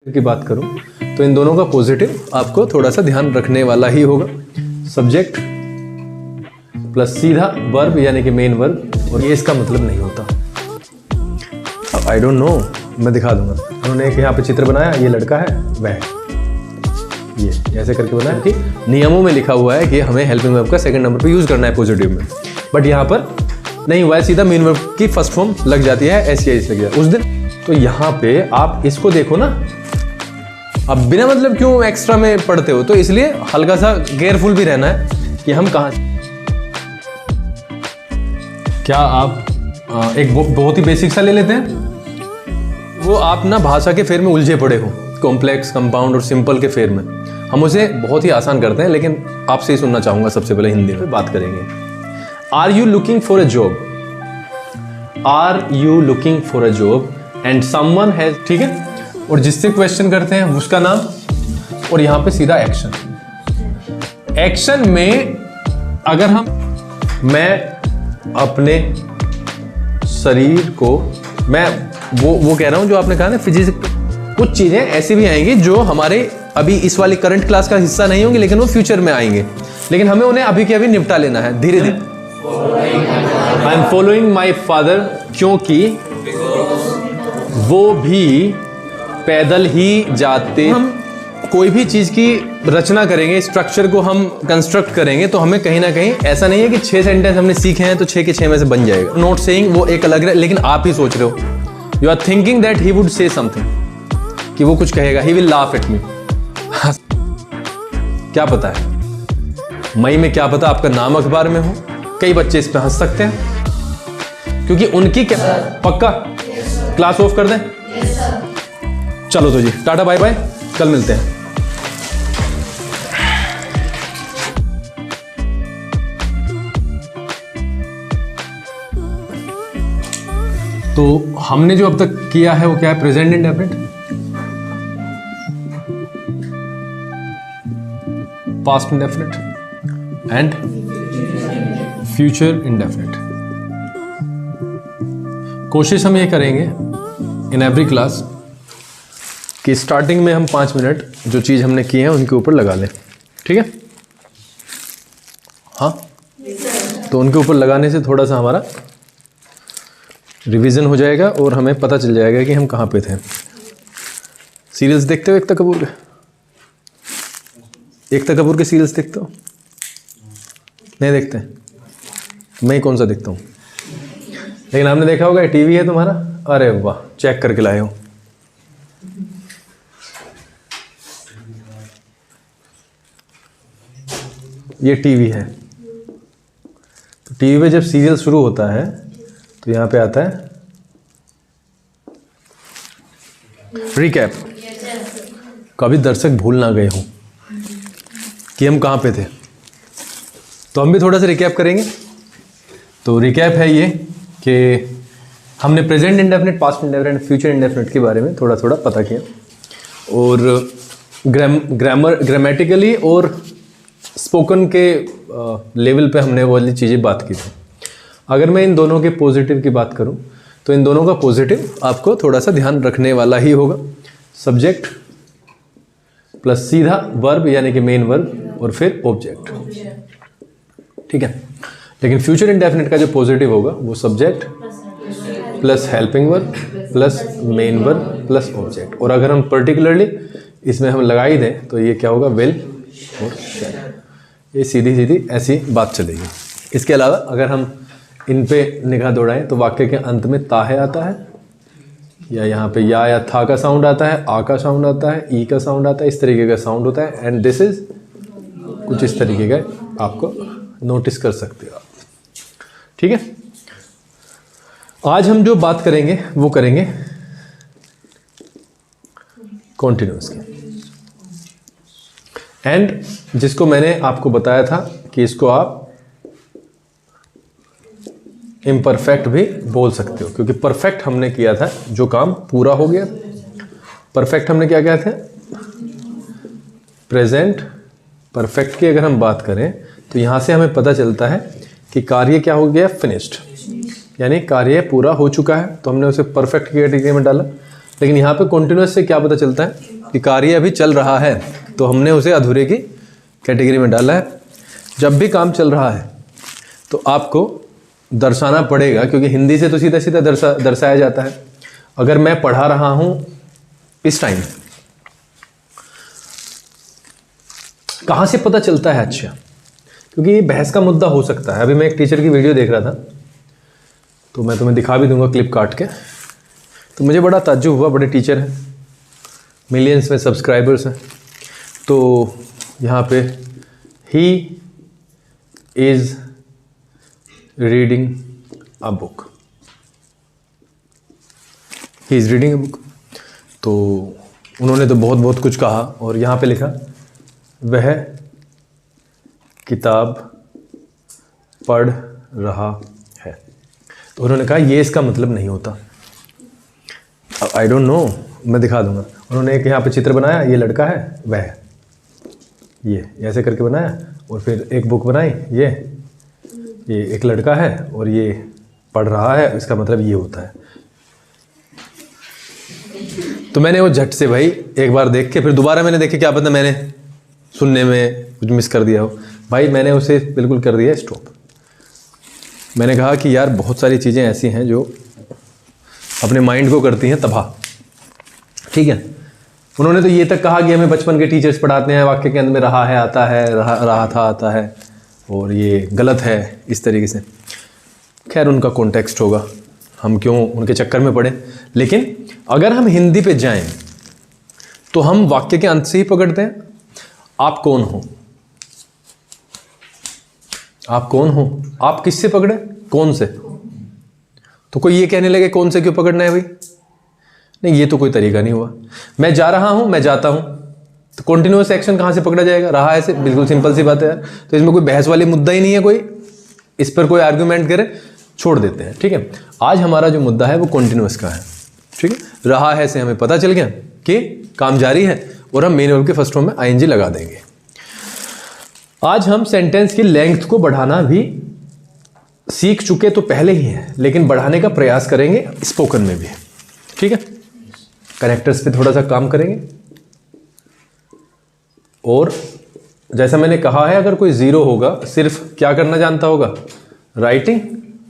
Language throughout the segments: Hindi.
की बात करूं तो इन दोनों का पॉजिटिव आपको थोड़ा सा ध्यान रखने वाला ही होगा। सब्जेक्ट प्लस सीधा वर्ब यानी कि मेन वर्ब, और ये इसका मतलब नहीं होता। अब आई डोंट नो, मैं दिखा दूंगा। उन्होंने एक यहाँ पे चित्र बनाया, ये लड़का है, वह है, ये ऐसे करके बनाया कि नियमों में लिखा हुआ है कि हमें हेल्पिंग वर्ब का सेकंड नंबर पे यूज करना है पॉजिटिव में, बट यहाँ पर नहीं हुआ है, सीधा मेन वर्ब की फर्स्ट फॉर्म लग जाती है, एस लग जाती है उस दिन। तो यहाँ पे आप इसको देखो ना, अब बिना मतलब क्यों एक्स्ट्रा में पढ़ते हो, तो इसलिए हल्का सा केयरफुल भी रहना है कि हम कहाँ। क्या आप एक बहुत ही बेसिक सा ले लेते हैं, वो आप ना भाषा के फेर में उलझे पड़े हो, कॉम्प्लेक्स, कंपाउंड और सिंपल के फेर में। हम उसे बहुत ही आसान करते हैं, लेकिन आपसे ही सुनना चाहूंगा। सबसे पहले हिंदी में बात करेंगे। Are you looking for a job? Are you looking for a job and someone has, ठीक है, और जिससे क्वेश्चन करते हैं उसका नाम, और यहां पे सीधा एक्शन। एक्शन में अगर मैं अपने शरीर को, मैं वो कह रहा हूं जो आपने कहा ना फिजिक्स, कुछ चीजें ऐसी भी आएंगी जो हमारे अभी इस वाली करंट क्लास का हिस्सा नहीं होंगी, लेकिन वो फ्यूचर में आएंगे, लेकिन हमें उन्हें अभी के अभी निपटा लेना है धीरे धीरे। I am following my father, क्योंकि वो भी पैदल ही जाते। हम कोई भी चीज की रचना करेंगे, स्ट्रक्चर को हम कंस्ट्रक्ट करेंगे, तो हमें कहीं ना कहीं ऐसा नहीं है कि 6 सेंटेंस हमने सीखे हैं तो 6 के 6 में से बन जाएगा। नॉट सेइंग वो एक अलग है, लेकिन आप ही सोच रहे हो, you are thinking that he would say something, कि वो कुछ कहेगा, he will laugh at me. क्या पता है मई में, क्या पता आपका नाम अखबार में हो, कई बच्चे इस पे हंस सकते हैं, क्योंकि उनकी क्या पक्का क्लास ऑफ कर दें। चलो तो जी, टाटा बाय बाय, कल मिलते हैं। तो हमने जो अब तक किया है वो क्या है? Present indefinite, past indefinite and future indefinite. कोशिश हम ये करेंगे इन एवरी क्लास कि स्टार्टिंग में हम 5 मिनट जो चीज़ हमने की है उनके ऊपर लगा लें, ठीक है? हाँ, तो उनके ऊपर लगाने से थोड़ा सा हमारा रिवीजन हो जाएगा और हमें पता चल जाएगा कि हम कहाँ पे थे। सीरियल्स देखते हो एकता कपूर के? एकता कपूर के सीरियल्स देखते हो? नहीं देखते? मैं ही कौन सा देखता हूँ, लेकिन आपने देखा होगा टीवी है तुम्हारा, अरे वाह, चेक करके लाए हो। ये टीवी है, तो टीवी पे जब सीरियल शुरू होता है तो यहाँ पे आता है रिकैप। कभी दर्शक भूल ना गए हो कि हम कहाँ पे थे, तो हम भी थोड़ा सा रिकैप करेंगे। तो रिकैप है ये कि हमने present indefinite, past indefinite, future indefinite के बारे में थोड़ा थोड़ा पता किया, और ग्रामेटिकली और स्पोकन के लेवल पे हमने वो वाली चीज़ें बात की थी। अगर मैं इन दोनों के पॉजिटिव की बात करूं तो इन दोनों का पॉजिटिव आपको थोड़ा सा ध्यान रखने वाला ही होगा। सब्जेक्ट प्लस सीधा वर्ब यानी कि मेन वर्ब, और फिर ऑब्जेक्ट, ठीक है? लेकिन फ्यूचर इंडेफिनिट का जो पॉजिटिव होगा वो subject plus helping verb plus main verb plus object, और अगर हम पर्टिकुलरली इसमें हम लगा ही दें तो ये क्या होगा? विल और शैल। ये सीधी सीधी ऐसी बात चलेगी। इसके अलावा अगर हम इन पे निगाह दौड़ाएं तो वाक्य के अंत में ता है आता है, या यहाँ पे या था का साउंड आता है, आ का साउंड आता है, ई का साउंड आता है, इस तरीके का साउंड होता है, एंड दिस इज कुछ इस तरीके का आपको नोटिस कर सकते हो आप, ठीक है? आज हम जो बात करेंगे वो करेंगे कॉन्टिन्यूअस की, एंड जिसको मैंने आपको बताया था कि इसको आप इम्परफेक्ट भी बोल सकते हो, क्योंकि परफेक्ट हमने किया था जो काम पूरा हो गया। परफेक्ट हमने क्या किया था? प्रेजेंट परफेक्ट की अगर हम बात करें तो यहाँ से हमें पता चलता है कि कार्य क्या हो गया? फिनिश्ड, यानी कार्य पूरा हो चुका है, तो हमने उसे परफेक्ट की कैटेगरी में डाला। लेकिन यहाँ पे कॉन्टिन्यूस से क्या पता चलता है कि कार्य अभी चल रहा है, तो हमने उसे अधूरे की कैटेगरी में डाला है। जब भी काम चल रहा है तो आपको दर्शाना पड़ेगा, क्योंकि हिंदी से तो सीधा सीधा दर्शाया जाता है। अगर मैं पढ़ा रहा हूँ इस टाइम, कहाँ से पता चलता है? अच्छा, क्योंकि ये बहस का मुद्दा हो सकता है। अभी मैं एक टीचर की वीडियो देख रहा था, तो मैं तुम्हें दिखा भी दूंगा क्लिप काट के। तो मुझे बड़ा ताज्जुब हुआ, बड़े टीचर हैं, मिलियंस में सब्सक्राइबर्स हैं। तो यहाँ पे he is reading a book, he is reading a book. तो उन्होंने तो बहुत बहुत कुछ कहा, और यहाँ पे लिखा वह किताब पढ़ रहा है। तो उन्होंने कहा ये इसका मतलब नहीं होता। आई डोंट नो, मैं दिखा दूंगा। उन्होंने एक यहाँ पे चित्र बनाया, ये लड़का है, वह है, ये ऐसे करके बनाया, और फिर एक बुक बनाई, ये एक लड़का है और ये पढ़ रहा है, इसका मतलब ये होता है। तो मैंने वो झट से भाई एक बार देख के फिर दोबारा मैंने देखे, क्या पता मैंने सुनने में कुछ मिस कर दिया हो। भाई मैंने उसे बिल्कुल कर दिया स्टॉप। मैंने कहा कि यार बहुत सारी चीज़ें ऐसी हैं जो अपने माइंड को करती हैं तबाह, ठीक है। उन्होंने तो ये तक कहा कि हमें बचपन के टीचर्स पढ़ाते हैं, वाक्य के अंत में रहा है आता है, रहा था आता है, और ये गलत है इस तरीके से। खैर उनका कॉन्टेक्स्ट होगा, हम क्यों उनके चक्कर में पड़े। लेकिन अगर हम हिंदी पे जाएं तो हम वाक्य के अंत से ही पकड़ते हैं। आप कौन हो? आप कौन हो? आप किससे पकड़े? कौन से? तो कोई ये कहने लगे कौन से क्यों पकड़ना है भाई? नहीं, ये तो कोई तरीका नहीं हुआ। मैं जा रहा हूं, मैं जाता हूं, तो कॉन्टिन्यूअस एक्शन कहां से पकड़ा जाएगा? रहा है से, बिल्कुल सिंपल सी बात है यार। तो इसमें कोई बहस वाली मुद्दा ही नहीं है, कोई इस पर कोई आर्ग्यूमेंट करे, छोड़ देते हैं, ठीक है। आज हमारा जो मुद्दा है वो कॉन्टिन्यूअस का है, ठीक है। रहा है से हमें पता चल गया कि काम जारी है, और हम मेन वर्ब के फर्स्ट फॉर्म में आईएनजी लगा देंगे। आज हम सेंटेंस की लेंथ को बढ़ाना भी सीख चुके तो पहले ही है, लेकिन बढ़ाने का प्रयास करेंगे स्पोकन में भी, ठीक है। कनेक्टर्स पे थोड़ा सा काम करेंगे, और जैसा मैंने कहा है, अगर कोई जीरो होगा, सिर्फ क्या करना जानता होगा? राइटिंग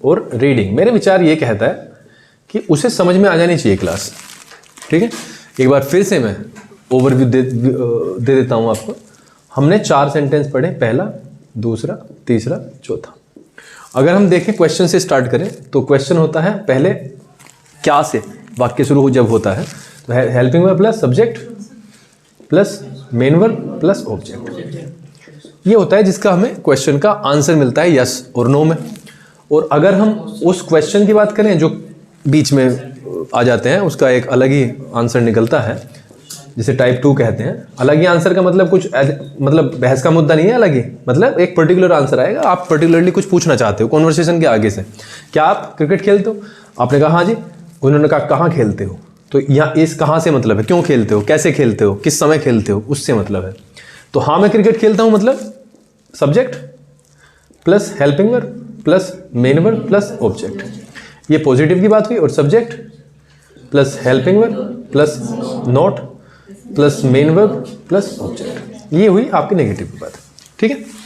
और रीडिंग। मेरे विचार ये कहता है कि उसे समझ में आ जानी चाहिए क्लास, ठीक है। एक बार फिर से मैं ओवरव्यू दे देता हूं आपको। हमने 4 सेंटेंस पढ़े, पहला, दूसरा, तीसरा, चौथा। अगर हम देखें क्वेश्चन से स्टार्ट करें, तो क्वेश्चन होता है पहले क्या से वाक्य शुरू जब होता है, तो helping verb plus subject plus main verb plus object. ये होता है जिसका हमें क्वेश्चन का आंसर मिलता है यस और नो में। और अगर हम उस क्वेश्चन की बात करें जो बीच में आ जाते हैं, उसका एक अलग ही आंसर निकलता है, जिसे टाइप 2 कहते हैं। अलग ही आंसर का मतलब कुछ मतलब बहस का मुद्दा नहीं है, अलग ही मतलब एक पर्टिकुलर आंसर आएगा। आप पर्टिकुलरली कुछ पूछना चाहते हो कॉन्वर्सेशन के आगे से, क्या आप क्रिकेट खेलते हो? आपने कहा हाँ जी। उन्होंने कहा कहाँ खेलते हो? तो यहाँ इस कहाँ से मतलब है, क्यों खेलते हो, कैसे खेलते हो, किस समय खेलते हो, उससे मतलब है। तो हाँ मैं क्रिकेट खेलता हूँ मतलब subject plus helping verb plus main verb plus object, ये पॉजिटिव की बात हुई। और subject plus helping verb plus not plus main verb plus object, ये हुई आपकी नेगेटिव की बात, ठीक है।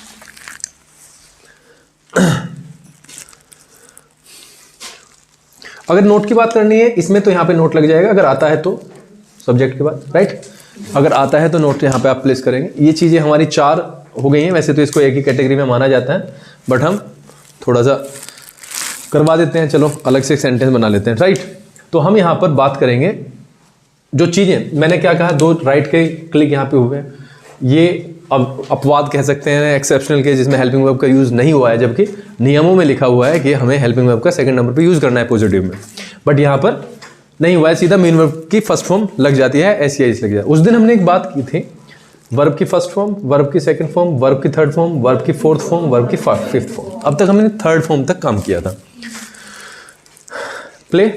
अगर नोट की बात करनी है इसमें, तो यहां पे नोट लग जाएगा। अगर आता है तो सब्जेक्ट के बाद, राइट। अगर आता है तो नोट यहां पे आप प्लेस करेंगे। ये चीजें हमारी 4 हो गई हैं। वैसे तो इसको एक ही कैटेगरी में माना जाता है, बट हम थोड़ा सा करवा देते हैं, चलो अलग से एक सेंटेंस बना लेते हैं, राइट। तो हम यहां पर बात करेंगे जो चीज़ें मैंने क्या कहा, 2 राइट के क्लिक यहाँ पे हुए, ये अब अपवाद कह सकते हैं, एक्सेप्शनल केस जिसमें हेल्पिंग वर्ब का यूज़ नहीं हुआ है, जबकि नियमों में लिखा हुआ है कि हमें हेल्पिंग वर्ब का सेकंड नंबर पे यूज़ करना है पॉजिटिव में, बट यहाँ पर नहीं हुआ है। सीधा मेन वर्ब की फर्स्ट फॉर्म लग जाती है, ऐसी लग जाती है। उस दिन हमने एक बात की थी, वर्ब की फर्स्ट फॉर्म, वर्ब की सेकंड फॉर्म, वर्ब की थर्ड फॉर्म, वर्ब की फोर्थ फॉर्म, वर्ब की फिफ्थ फॉर्म। अब तक हमने थर्ड फॉर्म तक काम किया था। प्ले,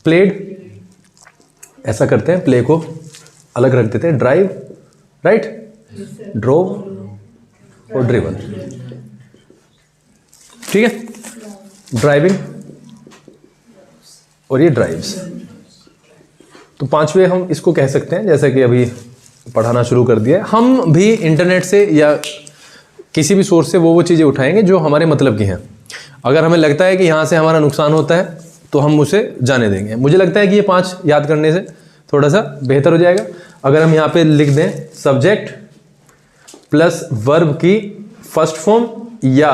प्लेड, ऐसा करते हैं, प्ले को अलग रख देते हैं। ड्राइव, राइट, ड्रोव और ड्रिवन, ठीक है। ड्राइविंग और ये ड्राइव्स, तो पांचवें हम इसको कह सकते हैं, जैसे कि अभी पढ़ाना शुरू कर दिया है, हम भी इंटरनेट से या किसी भी सोर्स से वो चीज़ें उठाएंगे जो हमारे मतलब की हैं। अगर हमें लगता है कि यहाँ से हमारा नुकसान होता है तो हम उसे जाने देंगे। मुझे लगता है कि ये 5 याद करने से थोड़ा सा बेहतर हो जाएगा। अगर हम यहाँ पे लिख दें सब्जेक्ट प्लस वर्ब की फर्स्ट फॉर्म या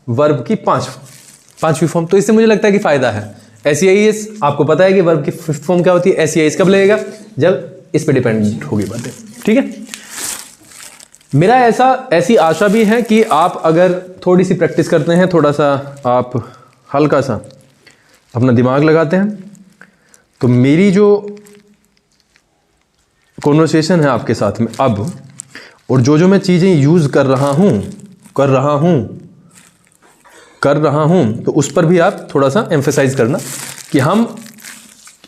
वर्ब की पांचवी फॉर्म, तो इससे मुझे लगता है कि फ़ायदा है। SEIS आपको पता है कि वर्ब की फिफ्थ फॉर्म क्या होती है। SEIS कब लगेगा? जब इस पे डिपेंडेंट होगी बातें। ठीक है, मेरा ऐसी आशा भी है कि आप अगर थोड़ी सी प्रैक्टिस करते हैं, थोड़ा सा आप हल्का सा अपना दिमाग लगाते हैं, तो मेरी जो कॉन्वर्सेशन है आपके साथ में अब, और जो मैं चीज़ें यूज़ कर रहा हूँ तो उस पर भी आप थोड़ा सा एम्फेसाइज करना कि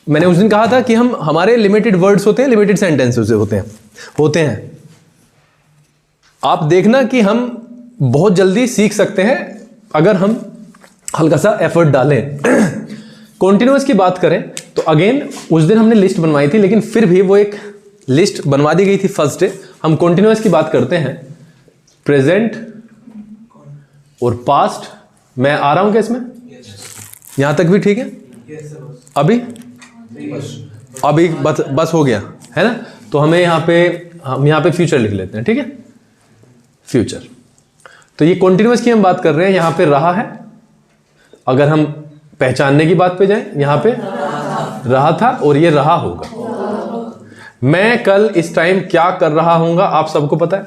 मैंने उस दिन कहा था कि हमारे लिमिटेड वर्ड्स होते हैं, लिमिटेड सेंटेंसेस होते हैं। आप देखना कि हम बहुत जल्दी सीख सकते हैं अगर हम हल्का सा एफर्ट डालें। कॉन्टिन्यूअस की बात करें तो अगेन उस दिन हमने लिस्ट बनवाई थी, लेकिन फिर भी वो एक लिस्ट बनवा दी गई थी फर्स्ट डे। हम कॉन्टिन्यूअस की बात करते हैं, प्रेजेंट और पास्ट। मैं आ रहा हूं क्या इसमें? यहां तक भी ठीक है? अभी बस हो गया है ना? तो हम यहाँ पे फ्यूचर लिख लेते हैं। ठीक है, फ्यूचर। तो ये कॉन्टिन्यूअस की हम बात कर रहे हैं। यहां पे रहा है, अगर हम पहचानने की बात पे जाएं, यहां पे रहा था और ये रहा होगा। मैं कल इस टाइम क्या कर रहा हूंगा, आप सबको पता है।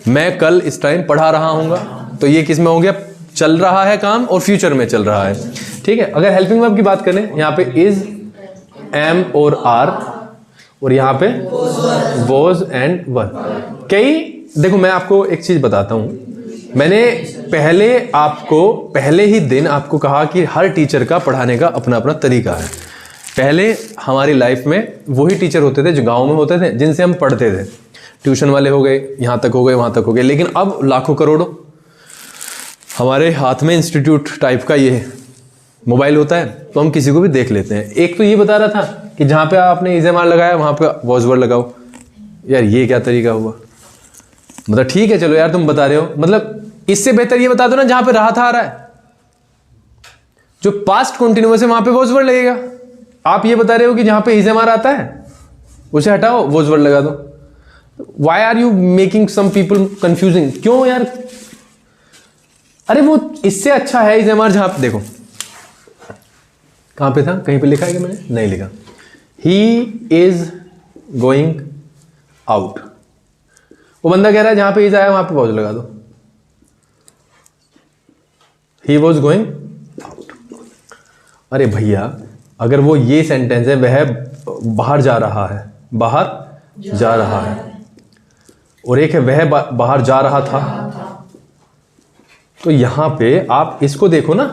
मैं कल इस टाइम पढ़ा रहा हूंगा, तो ये किस में हो गया? चल रहा है काम और फ्यूचर में चल रहा है। ठीक है, अगर हेल्पिंग वर्ब की बात करें, यहां पे इज, एम और आर, और यहां पे वॉज एंड वर। देखो मैं आपको एक चीज बताता हूं, मैंने पहले ही दिन आपको कहा कि हर टीचर का पढ़ाने का अपना अपना तरीका है। पहले हमारी लाइफ में वही टीचर होते थे जो गांव में होते थे, जिनसे हम पढ़ते थे। ट्यूशन वाले हो गए, यहां तक हो गए, वहां तक हो गए, लेकिन अब लाखों करोड़ों हमारे हाथ में इंस्टीट्यूट टाइप का ये मोबाइल होता है, तो हम किसी को भी देख लेते हैं। एक तो ये बता रहा था कि जहां पे आपने इज़ेमार लगाया वहां पे वॉज वर्ड लगाओ। यार ये क्या तरीका हुआ? मतलब ठीक है चलो यार तुम बता रहे हो, मतलब इससे बेहतर ये बता दो ना जहां पे रहा था आ रहा है, जो पास्ट कंटिन्यूअस है वहां पे वॉज वर्ड लगेगा। आप ये बता रहे हो कि जहां पे इज़ेमार आता है उसे हटाओ, वॉज वर्ड लगा दो। Why are you making some people confusing? क्यों यार? अरे वो इससे अच्छा है इज़ेमार, जहां पे देखो कहां पे था, कहीं पे लिखा है कि मैंने नहीं लिखा। ही इज गोइंग आउट, वो बंदा कह रहा है जहां पे इज आया वहां पे वॉज लगा दो। He was going out. अरे भैया अगर वो ये सेंटेंस है, वह बाहर जा रहा है, बाहर जा रहा है, और एक है वह बाहर जा रहा था, तो यहां पे आप इसको देखो ना।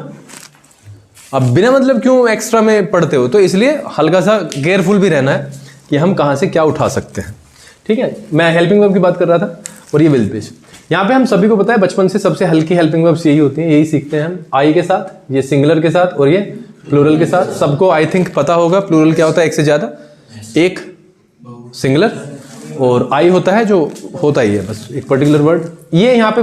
अब बिना मतलब क्यों एक्स्ट्रा में पढ़ते हो? तो इसलिए हल्का सा केयरफुल भी रहना है कि हम कहां से क्या उठा सकते हैं। ठीक है, मैं हेल्पिंग वर्ब की बात कर रहा था, और ये विल पेश। यहाँ पे हम सभी को पता है बचपन से सबसे हल्की हेल्पिंग वर्ब्स यही होती हैं, यही सीखते हैं हम। आई के साथ, ये सिंगुलर के साथ, और ये प्लूरल के साथ। सबको आई थिंक पता होगा प्लूरल क्या होता है, एक से ज्यादा, एक सिंगुलर, और आई होता है जो होता ही है बस एक पर्टिकुलर वर्ड। ये यहाँ पे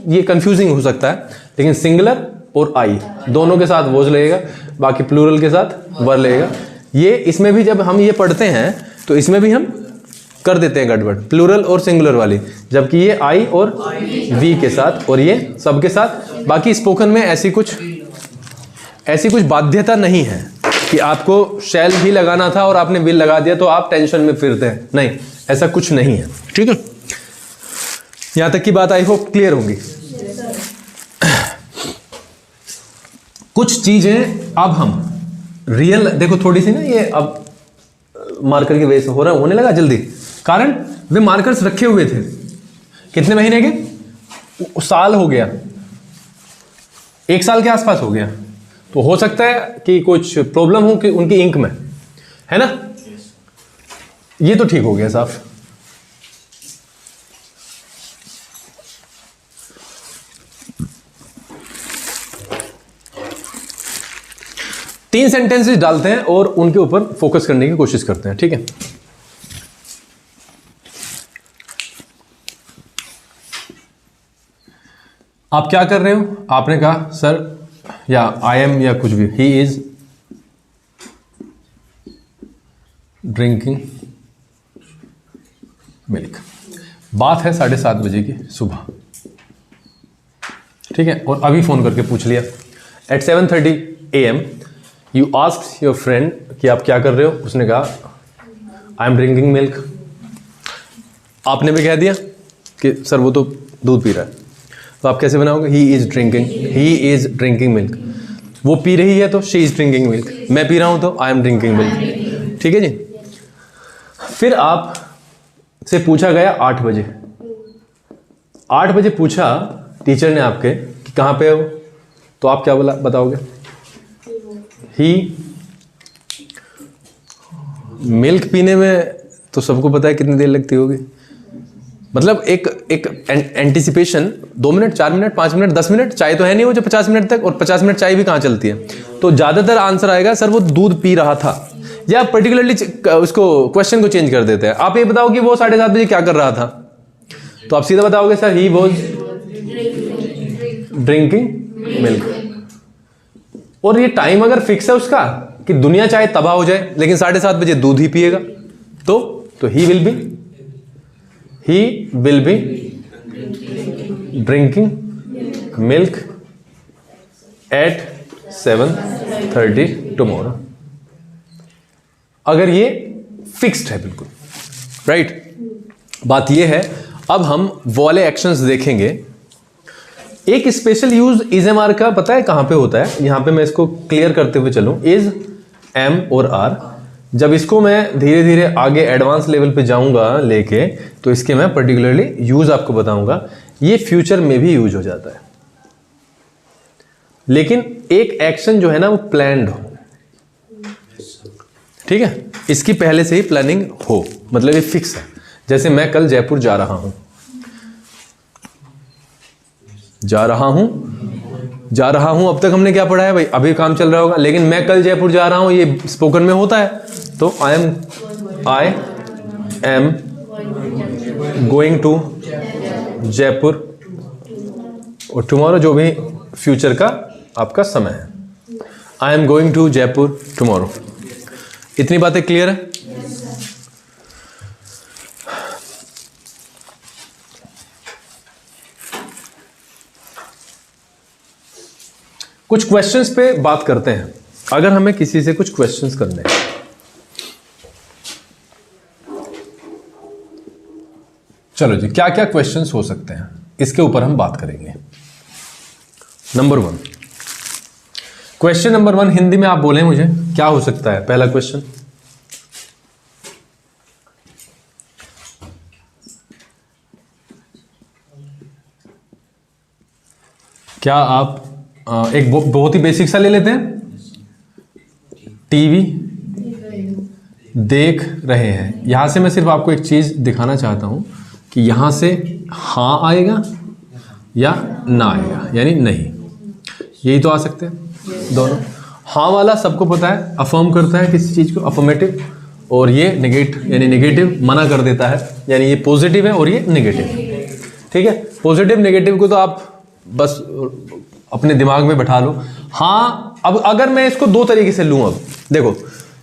ये कंफ्यूजिंग हो सकता है, लेकिन सिंगुलर और आई दोनों के साथ वॉज लगेगा, बाकी प्लूरल के साथ वर लगेगा। ये इसमें भी जब हम ये पढ़ते हैं तो इसमें भी हम कर देते हैं गड़बड़, प्लूरल और सिंगुलर वाली, जबकि ये आई और वी के साथ और ये सब के साथ। बाकी स्पोकन में ऐसी कुछ बाध्यता नहीं है कि आपको शैल भी लगाना था और आपने विल लगा दिया तो आप टेंशन में फिरते हैं, नहीं, ऐसा कुछ नहीं है। ठीक है, यहां तक की बात आई होप क्लियर होंगी। कुछ चीजें अब हम रियल देखो, थोड़ी सी ना ये अब मार्कर की वजह से होने लगा जल्दी, कारण वे मार्कर्स रखे हुए थे कितने महीने के, साल हो गया, 1 साल के आसपास हो गया, तो हो सकता है कि कुछ प्रॉब्लम हो कि उनकी इंक में, है ना। ये तो ठीक हो गया साफ। 3 सेंटेंसेस डालते हैं और उनके ऊपर फोकस करने की कोशिश करते हैं, ठीक है। आप क्या कर रहे हो? आपने कहा सर या आई एम या कुछ भी, ही इज ड्रिंकिंग मिल्क। बात है 7:30 बजे की सुबह, ठीक है, और अभी फोन करके पूछ लिया at 7:30 AM you asked your friend कि आप क्या कर रहे हो, उसने कहा आई एम ड्रिंकिंग मिल्क। आपने भी कह दिया कि सर वो तो दूध पी रहा है, तो आप कैसे बनाओगे? He is drinking milk. वो पी रही है तो शी इज ड्रिंकिंग मिल्क, मैं पी रहा हूं तो आई एम ड्रिंकिंग मिल्क, ठीक है जी। फिर आप से पूछा गया 8 बजे, 8 बजे पूछा टीचर ने आपके कि कहाँ पे हो, तो आप क्या बताओगे? ही मिल्क पीने में तो सबको पता है कितनी देर लगती होगी, मतलब एक anticipation, 2 minute, 4 minute, 5 minute, 10 minute, चाय तो है नहीं वो जो 50 मिनट तक, और 50 मिनट चाय भी कहाँ चलती है। तो ज़्यादातर आंसर आएगा सर वो दूध पी रहा था, या पर्टिकुलरली उसको क्वेश्चन को चेंज कर देते हैं। आप ये बताओ कि वो 7:30 बजे क्या कर रहा था, तो आप सीधा बताओगे sir he was drinking milk. और ये टाइम अगर फिक्स है उसका कि दुनिया चाहे तबाह हो जाए लेकिन 7:30 बजे दूध ही पिएगा, तो he will be drinking milk eight 7:30 tomorrow. अगर ये फिक्स्ड है बिल्कुल, राइट। बात ये है, अब हम वो वाले एक्शंस देखेंगे। एक special use is am are का पता है कहां पे होता है? यहां पे मैं इसको क्लियर करते हुए चलूं, इज एम और आर। जब इसको मैं धीरे धीरे आगे एडवांस लेवल पे जाऊंगा लेके, तो इसके मैं पर्टिकुलरली यूज आपको बताऊंगा। ये फ्यूचर में भी यूज हो जाता है, लेकिन एक एक्शन जो है ना वो प्लान्ड हो, ठीक है, इसकी पहले से ही प्लानिंग हो, मतलब ये फिक्स है। जैसे मैं कल जयपुर जा रहा हूं, अब तक हमने क्या पढ़ा है भाई? अभी काम चल रहा होगा, लेकिन मैं कल जयपुर जा रहा हूं ये स्पोकन में होता है, तो I am going to Jaipur, और टुमारो जो भी फ्यूचर का आपका समय है, I am going to Jaipur tomorrow. इतनी बातें क्लियर है? कुछ क्वेश्चंस पे बात करते हैं। अगर हमें किसी से कुछ क्वेश्चंस करने हैं, चलो जी, क्या क्या क्वेश्चंस हो सकते हैं इसके ऊपर हम बात करेंगे। नंबर 1, क्वेश्चन नंबर 1 हिंदी में आप बोलें मुझे, क्या हो सकता है? पहला क्वेश्चन, क्या आप एक बहुत ही बेसिक सा ले लेते हैं, टीवी देख रहे हैं। यहां से मैं सिर्फ आपको एक चीज दिखाना चाहता हूं कि यहां से हाँ आएगा या ना आएगा, यानी नहीं, यही तो आ सकते हैं दोनों। हाँ वाला सबको पता है, अफर्म करता है किसी चीज को, अफर्मेटिव, और ये नेगेटिव यानी नेगेटिव मना कर देता है, यानी ये पॉजिटिव है और ये नेगेटिव, ठीक है। पॉजिटिव नेगेटिव को तो आप बस अपने दिमाग में बैठा लो। हाँ, अब अगर मैं इसको 2 तरीके से लूं, अब देखो,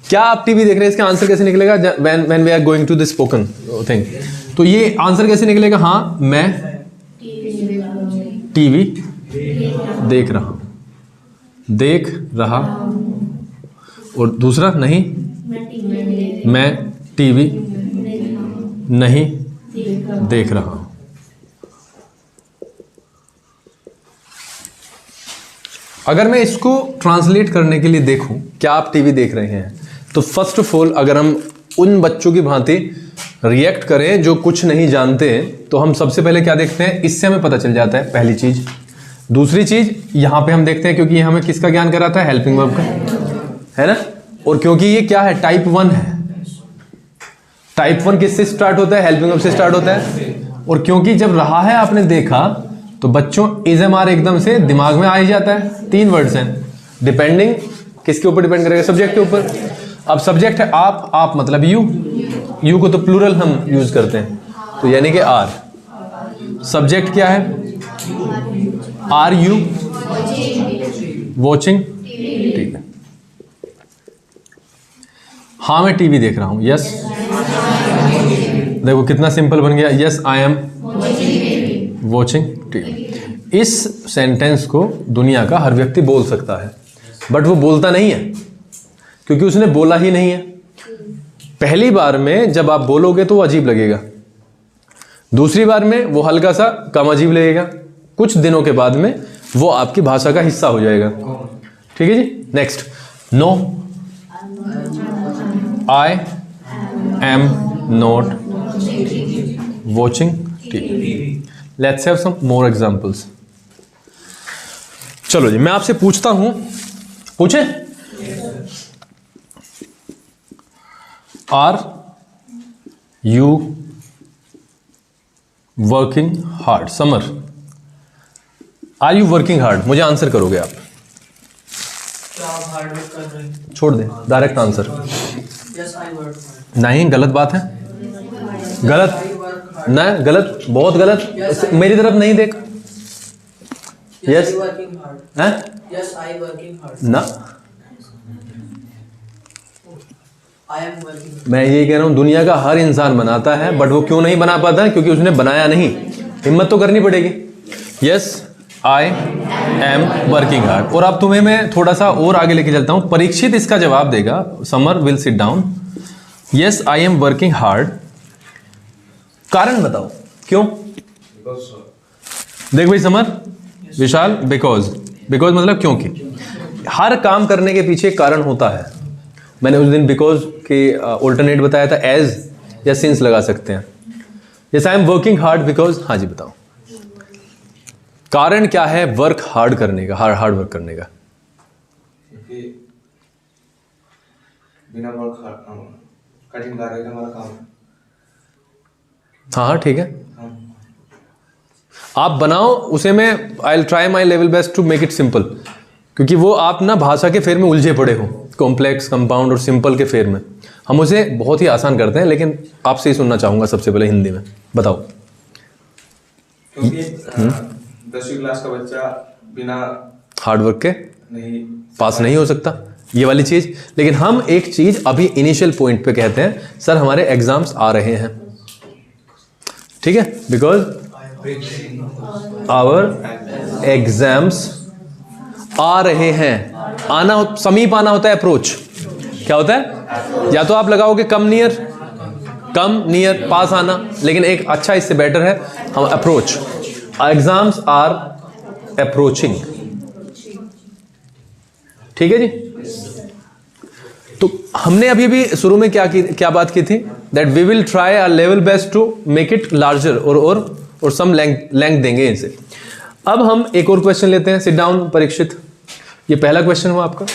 क्या आप टीवी देख रहे हैं, इसका आंसर कैसे निकलेगा? When we are going to the spoken thing, तो ये आंसर कैसे निकलेगा? हाँ, मैं टीवी देख रहा, और दूसरा नहीं, मैं टीवी नहीं देख रहा हूं। अगर मैं इसको ट्रांसलेट करने के लिए देखूं, क्या आप टीवी देख रहे हैं, तो फर्स्ट ऑफ ऑल अगर हम उन बच्चों की भांति रिएक्ट करें जो कुछ नहीं जानते हैं, तो हम सबसे पहले क्या देखते हैं, इससे हमें पता चल जाता है, पहली चीज। दूसरी चीज यहां पे हम देखते हैं, क्योंकि हमें किसका ज्ञान कराता है? हेल्पिंग वर्ब का, है ना। और क्योंकि ये क्या है? टाइप 1 है। टाइप 1 किससे स्टार्ट होता है? हेल्पिंग वर्ब से स्टार्ट होता है। और क्योंकि जब रहा है आपने देखा, तो बच्चों इज एम आर एकदम से दिमाग में आ ही जाता है। 3 वर्ड्स हैं, डिपेंडिंग किसके ऊपर डिपेंड करेगा? सब्जेक्ट के ऊपर। अब सब्जेक्ट है आप मतलब यू को तो प्लूरल हम यूज करते हैं, तो यानी कि आर। सब्जेक्ट क्या है? Are you watching? ठीक है। हाँ मैं टीवी देख रहा हूं। यस, देखो कितना सिंपल बन गया। Yes I am watching TV. इस सेंटेंस को दुनिया का हर व्यक्ति बोल सकता है, बट वो बोलता नहीं है क्योंकि उसने बोला ही नहीं है। पहली बार में जब आप बोलोगे तो वो अजीब लगेगा, दूसरी बार में वो हल्का सा कम अजीब लगेगा, कुछ दिनों के बाद में वो आपकी भाषा का हिस्सा हो जाएगा। ठीक है जी। Next, no, I am not watching TV. Let's have some more examples. चलो जी, मैं आपसे पूछता हूं, पूछे? Are you working hard? Samar, are you working hard? मुझे आंसर करोगे आप? क्या आप हार्ड वर्क कर रहे हैं? छोड़ दे, direct answer. Yes I work hard. नहीं, गलत बात है, गलत ना, गलत, बहुत गलत। मेरी तरफ नहीं देख। Yes working hard. हैं? Yes I working hard. ना, आई एम वर्किंग। मैं ये कह रहा हूं दुनिया का हर इंसान बनाता है, बट वो क्यों नहीं बना पाता? क्योंकि उसने बनाया नहीं। हिम्मत तो करनी पड़ेगी। Yes I am working hard. और अब तुम्हें मैं थोड़ा सा और आगे लेके चलता हूं। परीक्षित इसका जवाब देगा। Summer will sit down. Yes I am working hard, कारण बताओ क्यों? देख भाई समर, विशाल, बिकॉज मतलब क्योंकि। हर काम करने के पीछे एक कारण होता है। मैंने उस दिन बिकॉज के ऑल्टरनेट बताया था, एज या सिंस लगा सकते हैं। Yes I am working hard because. हाँ जी बताओ, कारण क्या है वर्क हार्ड करने का, हार्ड वर्क करने का? क्योंकि बिना वर्क कठिन कार्य का हमारा काम है। हाँ ठीक है, आप बनाओ उसे। मैं I will try my level best to make it simple, क्योंकि वो आप ना भाषा के फेर में उलझे पड़े हो, कॉम्प्लेक्स, कंपाउंड और सिंपल के फेर में। हम उसे बहुत ही आसान करते हैं, लेकिन आपसे ही सुनना चाहूंगा सबसे पहले हिंदी में। बताओ। क्योंकि 10वीं क्लास का बच्चा बिना हार्ड वर्क के नहीं पास नहीं हो सकता, ये वाली चीज। लेकिन हम एक चीज अभी इनिशियल पॉइंट पे कहते हैं, सर हमारे एग्जाम्स आ रहे हैं, ठीक है, बिकॉज आवर एग्जाम्स आ रहे हैं। आना, समीप आना होता है अप्रोच। क्या होता है? या तो आप लगाओगे कम नियर, पास आना, लेकिन एक अच्छा इससे बेटर है हम अप्रोच। Exams are approaching. ठीक है जी। तो हमने अभी भी शुरू में क्या बात की थी? That we will try our level best to make it larger, और सम लेंथ देंगे इसे। अब हम एक और क्वेश्चन लेते हैं। Sit down Parikshit. ये पहला क्वेश्चन हुआ आपका।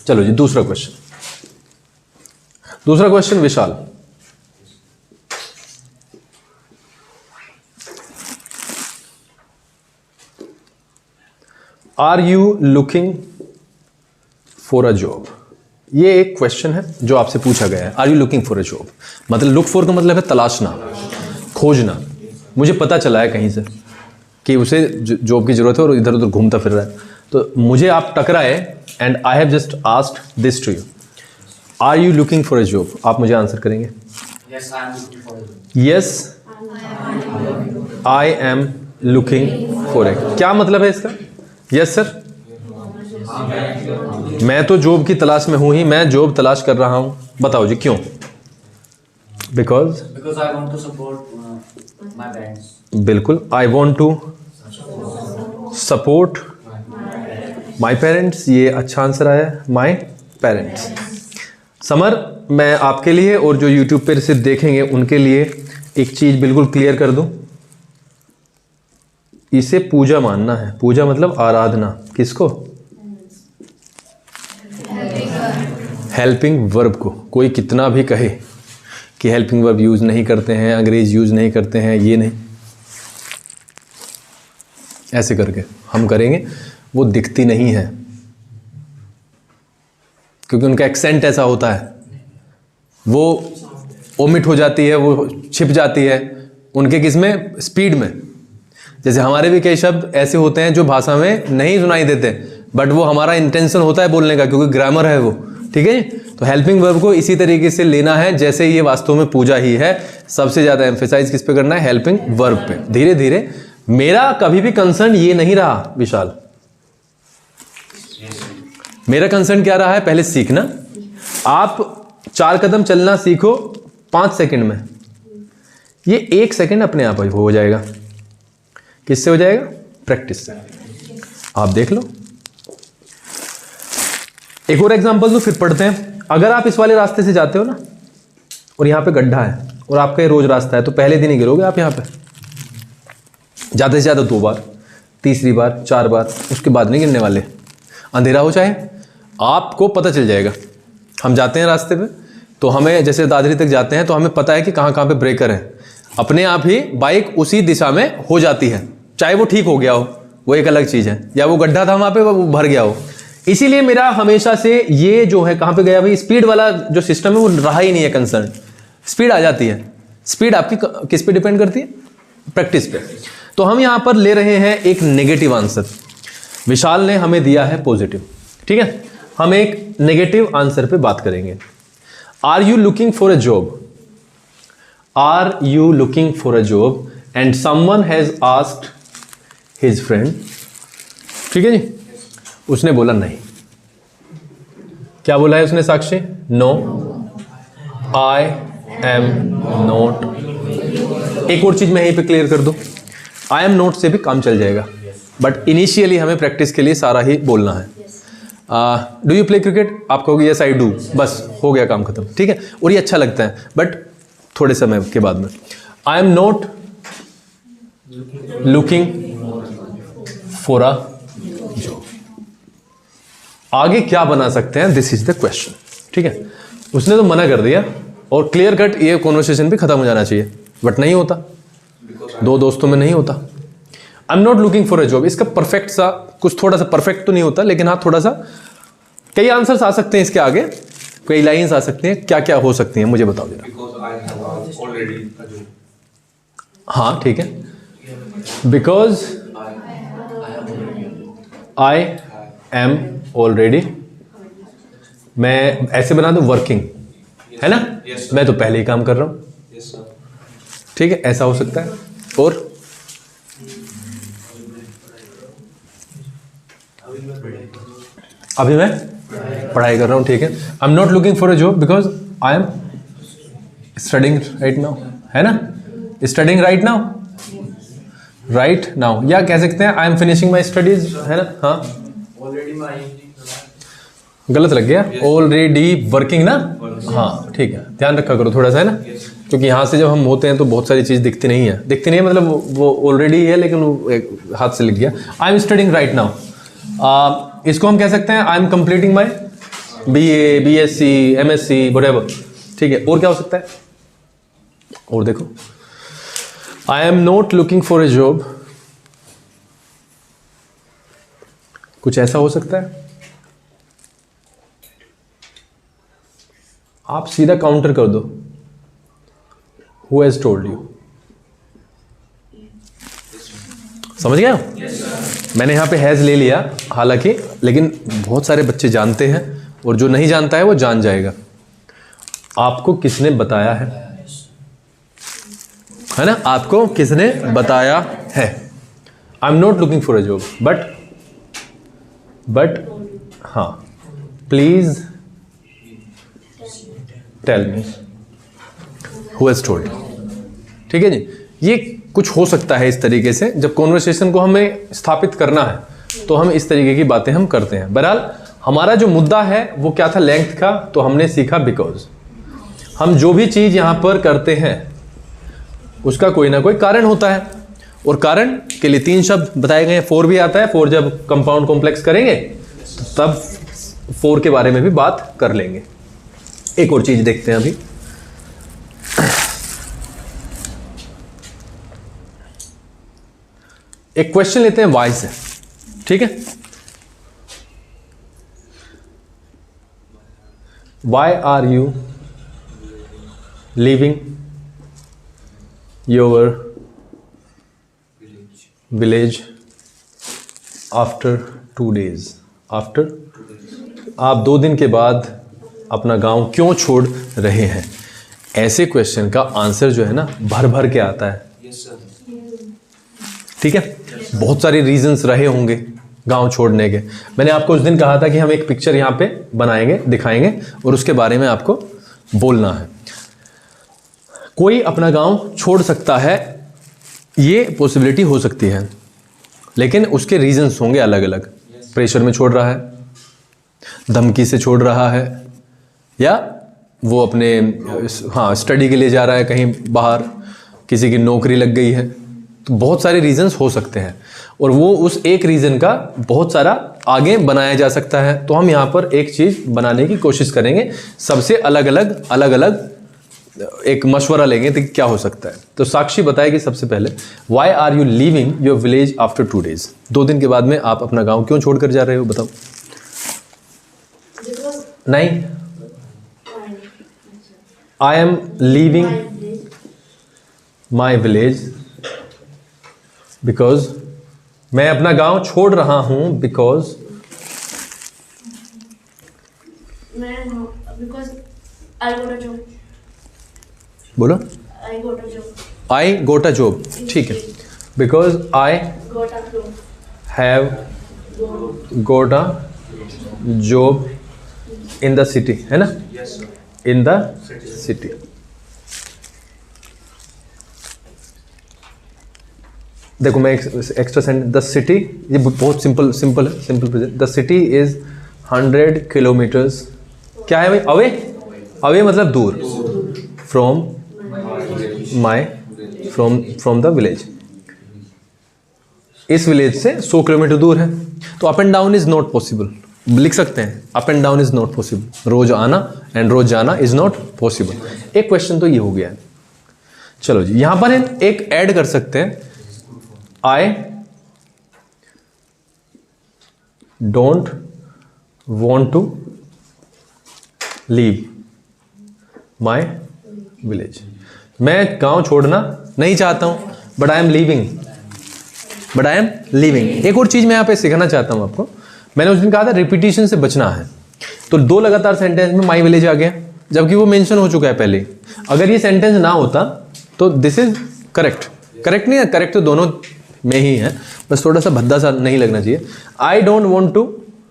चलो जी, दूसरा question Vishal. Are you looking for a job? ये एक क्वेश्चन है जो आपसे पूछा गया है। Are you looking for a job मतलब, लुक फॉर का मतलब है तलाशना, खोजना। मुझे पता चला है कहीं से कि उसे जॉब की जरूरत है और इधर उधर घूमता फिर रहा है, तो मुझे आप टकराए and I have just asked this to you, are you looking for a job? आप मुझे आंसर करेंगे। Yes I am looking for a job. Yes I am looking for a. क्या मतलब है इसका? यस सर, मैं तो जॉब की तलाश में हूं ही, मैं जॉब तलाश कर रहा हूं। बताओ जी क्यों? Because I want to support my parents. बिल्कुल, I want to support my parents. ये अच्छा आंसर आया, माई पेरेंट्स। समर, मैं आपके लिए और जो यूट्यूब पर से देखेंगे उनके लिए एक चीज बिल्कुल क्लियर कर दूं। इसे पूजा मानना है। पूजा मतलब आराधना। किसको? हेल्पिंग वर्ब को। कोई कितना भी कहे कि हेल्पिंग वर्ब यूज नहीं करते हैं, अंग्रेज यूज नहीं करते हैं, ये नहीं, ऐसे करके हम करेंगे, वो दिखती नहीं है। क्योंकि उनका एक्सेंट ऐसा होता है, वो ओमिट हो जाती है, वो छिप जाती है उनके किस में, स्पीड में। जैसे हमारे भी कई शब्द ऐसे होते हैं जो भाषा में नहीं सुनाई देते, बट वो हमारा इंटेंशन होता है बोलने का, क्योंकि ग्रामर है वो, ठीक है। तो हेल्पिंग वर्ब को इसी तरीके से लेना है जैसे ये वास्तव में पूजा ही है। सबसे ज़्यादा एम्फेसाइज किस पे करना है, हेल्पिंग वर्ब पे। धीरे धीरे मेरा कभी भी कंसर्न ये नहीं रहा विशाल, मेरा कंसर्न क्या रहा है, पहले सीखना। आप 4 कदम चलना सीखो 5 सेकंड में, ये 1 सेकंड अपने आप हो जाएगा। किससे हो जाएगा, प्रैक्टिस से। आप देख लो। एक और एग्जांपल तो फिर पढ़ते हैं। अगर आप इस वाले रास्ते से जाते हो ना और यहाँ पे गड्ढा है और आपका ये रोज रास्ता है, तो पहले दिन ही गिरोगे आप यहाँ पे, ज़्यादा से ज़्यादा 2 बार, तीसरी बार, 4 बार, उसके बाद नहीं गिरने वाले। अंधेरा हो चाहे, आपको पता चल जाएगा। हम जाते हैं रास्ते पे तो हमें, जैसे दादरी तक जाते हैं तो हमें पता है कि कहाँ कहाँ पे ब्रेकर है, अपने आप ही बाइक उसी दिशा में हो जाती है, चाहे वो ठीक हो गया हो, वो एक अलग चीज़ है, या वो गड्ढा था वहाँ पे वो भर गया हो। इसीलिए मेरा हमेशा से ये जो है, कहाँ पे गया भाई, स्पीड वाला जो सिस्टम है वो रहा ही नहीं है कंसर्न। स्पीड आ जाती है, स्पीड आपकी किस पे डिपेंड करती है, प्रैक्टिस पे। तो हम यहाँ पर ले रहे हैं एक नेगेटिव आंसर, विशाल ने हमें दिया है पॉजिटिव, ठीक है। हम एक नेगेटिव आंसर पे बात करेंगे। Are you looking for a job, are you looking for a job and someone has asked his friend, ठीक है जी। उसने बोला नहीं। क्या बोला है उसने साक्षी, नो, आई एम नॉट। एक और चीज मैं यहीं पे क्लियर कर दूं, आई एम नॉट से भी काम चल जाएगा, बट इनिशियली हमें प्रैक्टिस के लिए सारा ही बोलना है। डू यू प्ले क्रिकेट, आप कहोगे यस आई डू, बस हो गया काम खत्म, ठीक है। और ये अच्छा लगता है, बट थोड़े समय के बाद में आई am not looking for a job. आगे क्या बना सकते हैं, दिस इज द क्वेश्चन, ठीक है। उसने तो मना कर दिया और क्लियर कट ये कॉन्वर्सेशन भी खत्म हो जाना चाहिए, बट नहीं होता, 2 दोस्तों में नहीं होता। आई am not looking for a job, इसका परफेक्ट सा कुछ, थोड़ा सा परफेक्ट तो नहीं होता, लेकिन हाँ थोड़ा सा, कई आंसर्स आ सकते हैं इसके आगे, कई लाइंस आ सकती हैं। क्या क्या हो सकती हैं मुझे बताओ जरा। हाँ ठीक है, बिकॉज आई एम ऑलरेडी, मैं ऐसे बना दूं वर्किंग, है ना, मैं तो पहले ही काम कर रहा हूं, ठीक है, ऐसा हो सकता है। और अभी मैं पढ़ाई कर रहा हूं, ठीक है। I am not looking for a job because I am studying right now, है ना, studying right now, right now, या कह सकते हैं I am finishing my studies, है ना। हाँ गलत लग गया, ऑलरेडी वर्किंग ना, हाँ ठीक है, ध्यान रखा करो थोड़ा सा, है ना, क्योंकि यहाँ से जब हम होते हैं तो बहुत सारी चीज़ दिखती नहीं है, दिखती नहीं है मतलब वो ऑलरेडी है, लेकिन वो एक हाथ से लिख गया। I am studying right now, इसको हम कह सकते हैं I am completing my BA, BSc, MSc, whatever, ठीक है। और क्या हो सकता है, और देखो, आई am not looking for A job, कुछ ऐसा हो सकता है। आप सीधा काउंटर कर दो, हु हैज टोल्ड यू, समझ गया। मैंने यहां पे हैज ले लिया हालांकि, लेकिन बहुत सारे बच्चे जानते हैं और जो नहीं जानता है वो जान जाएगा। आपको किसने बताया है ना, आपको किसने बताया है। I am not looking for a job but हाँ please tell me who has told, ठीक है जी। ये कुछ हो सकता है इस तरीके से, जब कॉन्वर्सेशन को हमें स्थापित करना है तो हम इस तरीके की बातें हम करते हैं। बहरहाल हमारा जो मुद्दा है वो क्या था, लेंथ का, तो हमने सीखा बिकॉज। हम जो भी चीज़ यहाँ पर करते हैं उसका कोई ना कोई कारण होता है, और कारण के लिए 3 शब्द बताए गए हैं। 4 भी आता है, 4 जब कंपाउंड कॉम्प्लेक्स करेंगे तब 4 के बारे में भी बात कर लेंगे। एक और चीज़ देखते हैं अभी, एक क्वेश्चन लेते हैं वाई से, ठीक है। Why are you leaving your village after 2 days? After, आप 2 दिन के बाद अपना गांव क्यों छोड़ रहे हैं? ऐसे क्वेश्चन का आंसर जो है ना भर भर के आता है। Yes sir. ठीक है, बहुत सारे रीजंस रहे होंगे गांव छोड़ने के। मैंने आपको उस दिन कहा था कि हम एक पिक्चर यहाँ पे बनाएंगे, दिखाएंगे और उसके बारे में आपको बोलना है। कोई अपना गांव छोड़ सकता है, ये पॉसिबिलिटी हो सकती है, लेकिन उसके रीजंस होंगे अलग अलग। प्रेशर में छोड़ रहा है, धमकी से छोड़ रहा है, या वो अपने स्टडी के लिए जा रहा है कहीं बाहर, किसी की नौकरी लग गई है। तो बहुत सारे रीजंस हो सकते हैं और वो उस एक रीज़न का बहुत सारा आगे बनाया जा सकता है। तो हम यहाँ पर एक चीज़ बनाने की कोशिश करेंगे, सबसे अलग अलग एक मशवरा लेंगे तो क्या हो सकता है। तो साक्षी बताएगी सबसे पहले, why are you leaving your village after 2 days? 2 दिन के बाद में आप अपना गाँव क्यों छोड़ कर जा रहे हो, बताओ। नहीं, I am leaving my village because मैं अपना गांव छोड़ रहा हूं because I got a job. बोलो, I got a job. I got a job, ठीक है, because I Got a job. have got a job in the city, है ना, yes sir. in the city। देखो मैं एक्स्ट्रा सेंटेंस, द सिटी, ये बहुत सिंपल है, simple present. The city is 100 kilometres, क्या है भाई, अवे मतलब दूर, फ्रॉम फ्रॉम द विलेज। इस विलेज से 100 किलोमीटर दूर है। तो up and down is not possible, लिख सकते हैं, up and down is not possible. रोज आना एंड रोज जाना इज नॉट पॉसिबल। एक क्वेश्चन तो ये हो गया है। चलो जी, यहां पर एक ऐड कर सकते हैं, I don't want to leave my village. मैं गांव छोड़ना नहीं चाहता हूं, बट आई एम लीविंग। एक और चीज मैं यहां पे सिखाना चाहता हूं आपको। मैंने उस दिन कहा था रिपीटिशन से बचना है, तो 2 लगातार सेंटेंस में माई विलेज आ गया, जबकि वो मेंशन हो चुका है पहले। अगर ये सेंटेंस ना होता तो दिस इज करेक्ट नहीं है, करेक्ट तो दोनों में ही है, बस थोड़ा सा भद्दा सा नहीं लगना चाहिए। I don't want to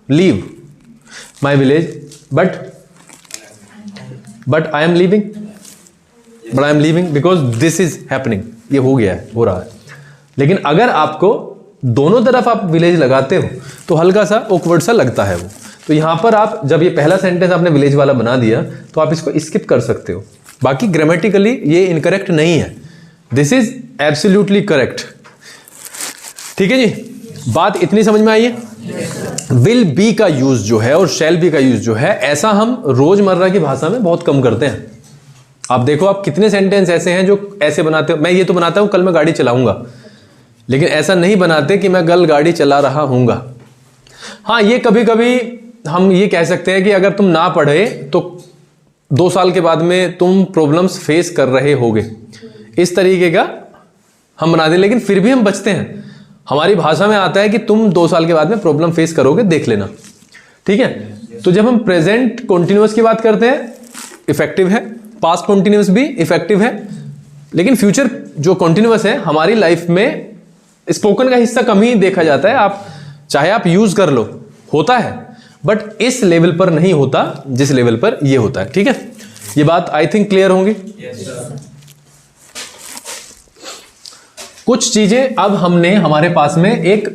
leave my village but I am leaving because this is happening. ये हो गया है, हो रहा है। लेकिन अगर आपको दोनों तरफ आप विलेज लगाते हो तो हल्का सा ऑकवर्ड सा लगता है वो। तो यहां पर आप जब ये पहला सेंटेंस आपने विलेज वाला बना दिया तो आप इसको स्किप कर सकते हो। बाकी ग्रामेटिकली ये इनकरेक्ट नहीं है, दिस इज एब्सोल्युटली करेक्ट। ठीक है जी, बात इतनी समझ में आई है। विल बी का यूज जो है और शैल बी का यूज जो है, ऐसा हम रोजमर्रा की भाषा में बहुत कम करते हैं। आप देखो, आप कितने सेंटेंस ऐसे हैं जो ऐसे बनाते हो। मैं ये तो बनाता हूं कल मैं गाड़ी चलाऊंगा, लेकिन ऐसा नहीं बनाते कि मैं कल गाड़ी चला रहा हूंगा। हाँ, ये कभी कभी हम ये कह सकते हैं कि अगर तुम ना पढ़े तो 2 साल के बाद में तुम प्रॉब्लम्स फेस कर रहे होगे, इस तरीके का हम बना दे। लेकिन फिर भी हम बचते हैं, हमारी भाषा में आता है कि तुम 2 साल के बाद में प्रॉब्लम फेस करोगे, देख लेना। ठीक है, तो जब हम प्रेजेंट कॉन्टिन्यूअस की बात करते हैं इफेक्टिव है, पास्ट कॉन्टिन्यूअस भी इफेक्टिव है, लेकिन फ्यूचर जो कॉन्टिन्यूअस है हमारी लाइफ में स्पोकन का हिस्सा कम ही देखा जाता है। आप चाहे आप यूज कर लो, होता है, बट इस लेवल पर नहीं होता जिस लेवल पर ये होता है। ठीक है, ये बात आई थिंक क्लियर होंगी। कुछ चीजें अब हमने हमारे पास में एक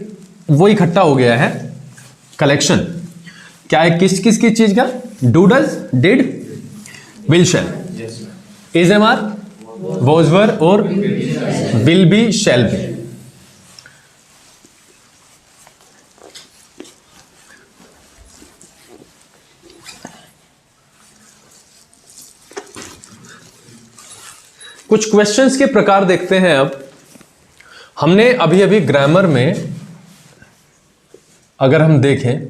वो इकट्ठा हो गया है कलेक्शन। क्या है, किस चीज का, do does, did, will shall, is am are, was were और विल बी, शैल बी। कुछ क्वेश्चंस के प्रकार देखते हैं। अब हमने अभी ग्रामर में अगर हम देखें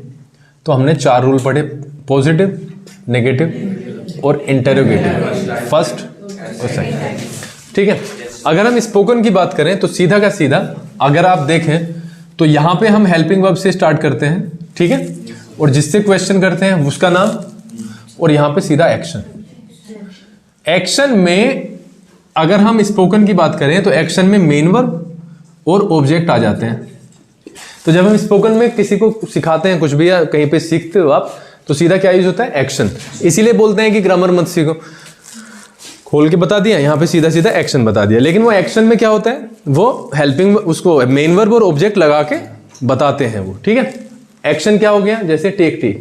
तो हमने 4 रूल पढ़े, पॉजिटिव, नेगेटिव, और इंटेरोगेटिव, फर्स्ट और सेकंड। ठीक है, अगर हम स्पोकन की बात करें तो सीधा का सीधा अगर आप देखें तो यहाँ पे हम हेल्पिंग वर्ब से स्टार्ट करते हैं, ठीक है, और जिससे क्वेश्चन करते हैं उसका नाम, और यहाँ पे सीधा एक्शन। एक्शन में अगर हम स्पोकन की बात करें तो एक्शन में मेन वर्ब और ऑब्जेक्ट आ जाते हैं। तो जब हम स्पोकन में किसी को सिखाते हैं कुछ भी या कहीं पे सीखते हो आप, तो सीधा क्या यूज होता है? एक्शन। इसीलिए बोलते हैं कि ग्रामर मत सीखो, खोल के बता दिया, यहाँ पे सीधा सीधा एक्शन बता दिया। लेकिन वो एक्शन में क्या होता है? वो हेल्पिंग, उसको मेन वर्ब और ऑब्जेक्ट लगा के बताते हैं वो, ठीक है। एक्शन क्या हो गया? जैसे टेक टी,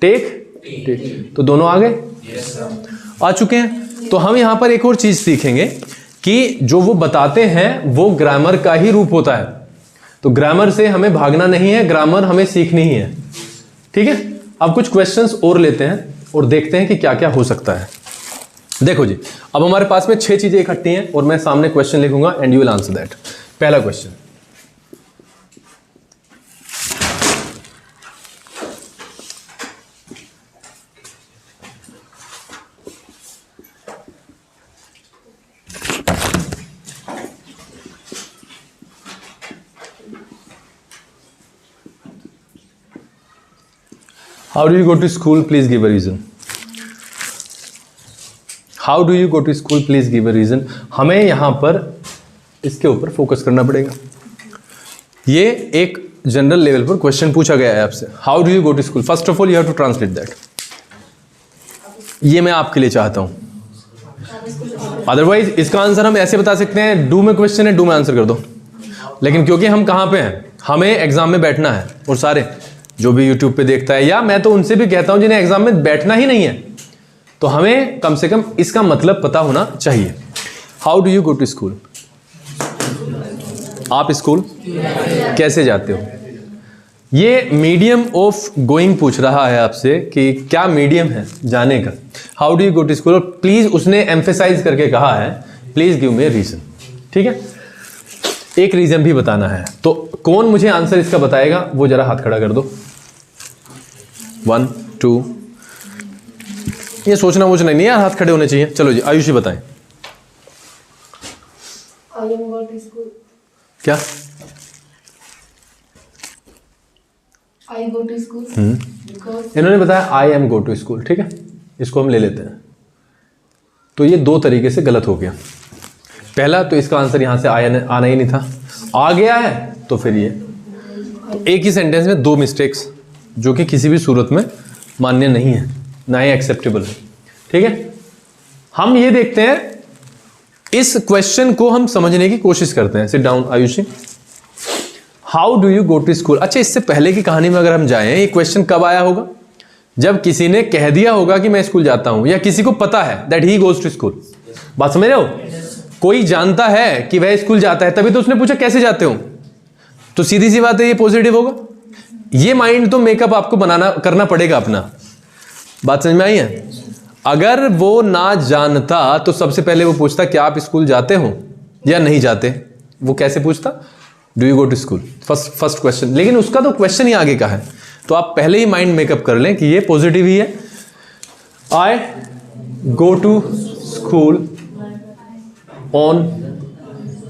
टेक, तो दोनों आ गए, आ चुके हैं। तो हम यहाँ पर एक और चीज सीखेंगे कि जो वो बताते हैं वो ग्रामर का ही रूप होता है। तो ग्रामर से हमें भागना नहीं है, ग्रामर हमें सीखनी ही है, ठीक है। अब कुछ क्वेश्चंस और लेते हैं और देखते हैं कि क्या क्या हो सकता है। देखो जी, अब हमारे पास में 6 चीजें इकट्ठी हैं और मैं सामने क्वेश्चन लिखूंगा and you will answer that. पहला question, How do you go to school? Please give a reason. How do you go to school? Please give a reason. हमें यहाँ पर इसके ऊपर फोकस करना पड़ेगा। ये एक जनरल लेवल पर क्वेश्चन पूछा गया है आपसे। How do you go to school? First of all, you have to translate that. ये मैं आपके लिए चाहता हूँ। अदरवाइज इसका आंसर हम ऐसे बता सकते हैं, डू में क्वेश्चन है, डू में आंसर कर दो। लेकिन क्योंकि हम कहाँ पे हैं, हमें एग्जाम में बैठना है, और सारे जो भी यूट्यूब पे देखता है, या मैं तो उनसे भी कहता हूं जिन्हें एग्जाम में बैठना ही नहीं है, तो हमें कम से कम इसका मतलब पता होना चाहिए। How do you go to school? आप स्कूल कैसे जाते हो? ये मीडियम ऑफ गोइंग पूछ रहा है आपसे कि क्या मीडियम है जाने का। How do you go to school, और प्लीज उसने एम्फेसाइज करके कहा है प्लीज गिव मी रीजन, ठीक है। एक रीजन भी बताना है। तो कौन मुझे आंसर इसका बताएगा वो जरा हाथ खड़ा कर दो। 1 2, ये सोचना वोचना नहीं है, हाथ खड़े होने चाहिए। चलो जी, आयुषी बताएं। क्या? I go to school because इन्होंने बताया I am go to school, ठीक है, इसको हम ले लेते हैं। तो ये 2 तरीके से गलत हो गया। पहला तो इसका आंसर यहां से आना ही नहीं था, आ गया है तो फिर ये एक ही सेंटेंस में 2 मिस्टेक्स, जो कि किसी भी सूरत में मान्य नहीं है, ना ही एक्सेप्टेबल है, ठीक है। हम ये देखते हैं, इस क्वेश्चन को हम समझने की कोशिश करते हैं। Sit down Ayushi. How do you go to school? अच्छा, इससे पहले की कहानी में अगर हम जाएं, ये क्वेश्चन कब आया होगा? जब किसी ने कह दिया होगा कि मैं स्कूल जाता हूं, या किसी को पता है that he goes to school. बात समझ रहे हो? कोई जानता है कि वह स्कूल जाता है, तभी तो उसने पूछा कैसे जाते हो। तो सीधी सी बात है, ये पॉजिटिव होगा। ये माइंड तो मेकअप आपको करना पड़ेगा अपना। बात समझ में आई है? अगर वो ना जानता तो सबसे पहले वो पूछता क्या आप स्कूल जाते हो या नहीं जाते। वो कैसे पूछता? Do you go to school, first question. लेकिन उसका तो क्वेश्चन ही आगे का है, तो आप पहले ही माइंड मेकअप कर लें कि ये पॉजिटिव ही है। I go to school on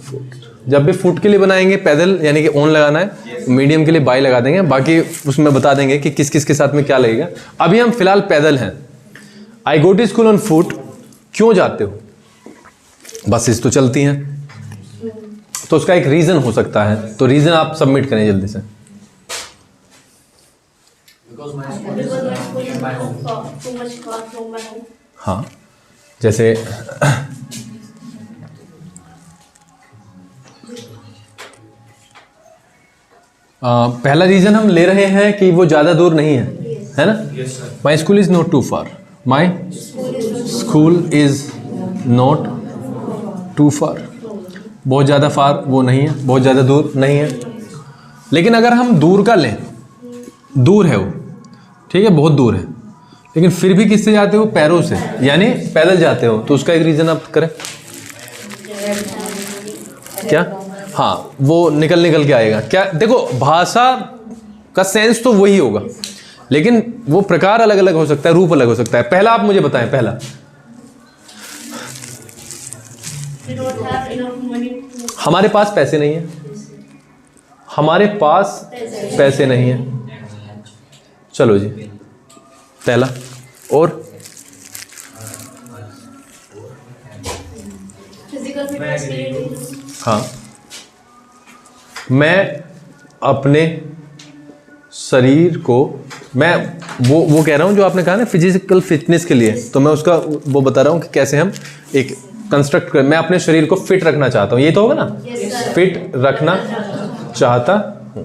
foot. जब भी फुट के लिए बनाएंगे पैदल, यानी कि ऑन लगाना है, मीडियम के लिए बाय लगा देंगे, बाकी उसमें बता देंगे कि किस किस के साथ में क्या लगेगा। अभी हम फिलहाल पैदल हैं। I go to school on foot, क्यों जाते हो? बसेस तो चलती हैं, तो उसका एक रीजन हो सकता है। तो रीजन आप सबमिट करें जल्दी से। Because my school because is my school is near my home. too much far from my home. हाँ, जैसे पहला रीजन हम ले रहे हैं कि वो ज्यादा दूर नहीं है ना? Yes sir. My school is not too far. My school is not too far. बहुत ज़्यादा फार वो नहीं है, बहुत ज़्यादा दूर नहीं है। लेकिन अगर हम दूर का लें, दूर है वो, ठीक है, बहुत दूर है, लेकिन फिर भी किससे जाते हो? पैरों से, यानी पैदल जाते हो, तो उसका एक रीज़न आप करें। क्या? हाँ, वो निकल के आएगा। क्या? देखो, भाषा का सेंस तो वही होगा, लेकिन वो प्रकार अलग अलग हो सकता है, रूप अलग हो सकता है। पहला आप मुझे बताएं, पहला We don't have enough money to हमारे पास पैसे नहीं है, हमारे पास पैसे नहीं है। चलो जी, पहला। और physical fitness के लिए हाँ, मैं अपने शरीर को, मैं वो कह रहा हूँ जो आपने कहा ना फिजिकल फिटनेस के लिए, तो मैं उसका वो बता रहा हूँ कि कैसे हम एक कंस्ट्रक्ट कर, मैं अपने शरीर को फिट रखना चाहता हूँ, ये तो होगा ना, फिट रखना चाहता हूँ।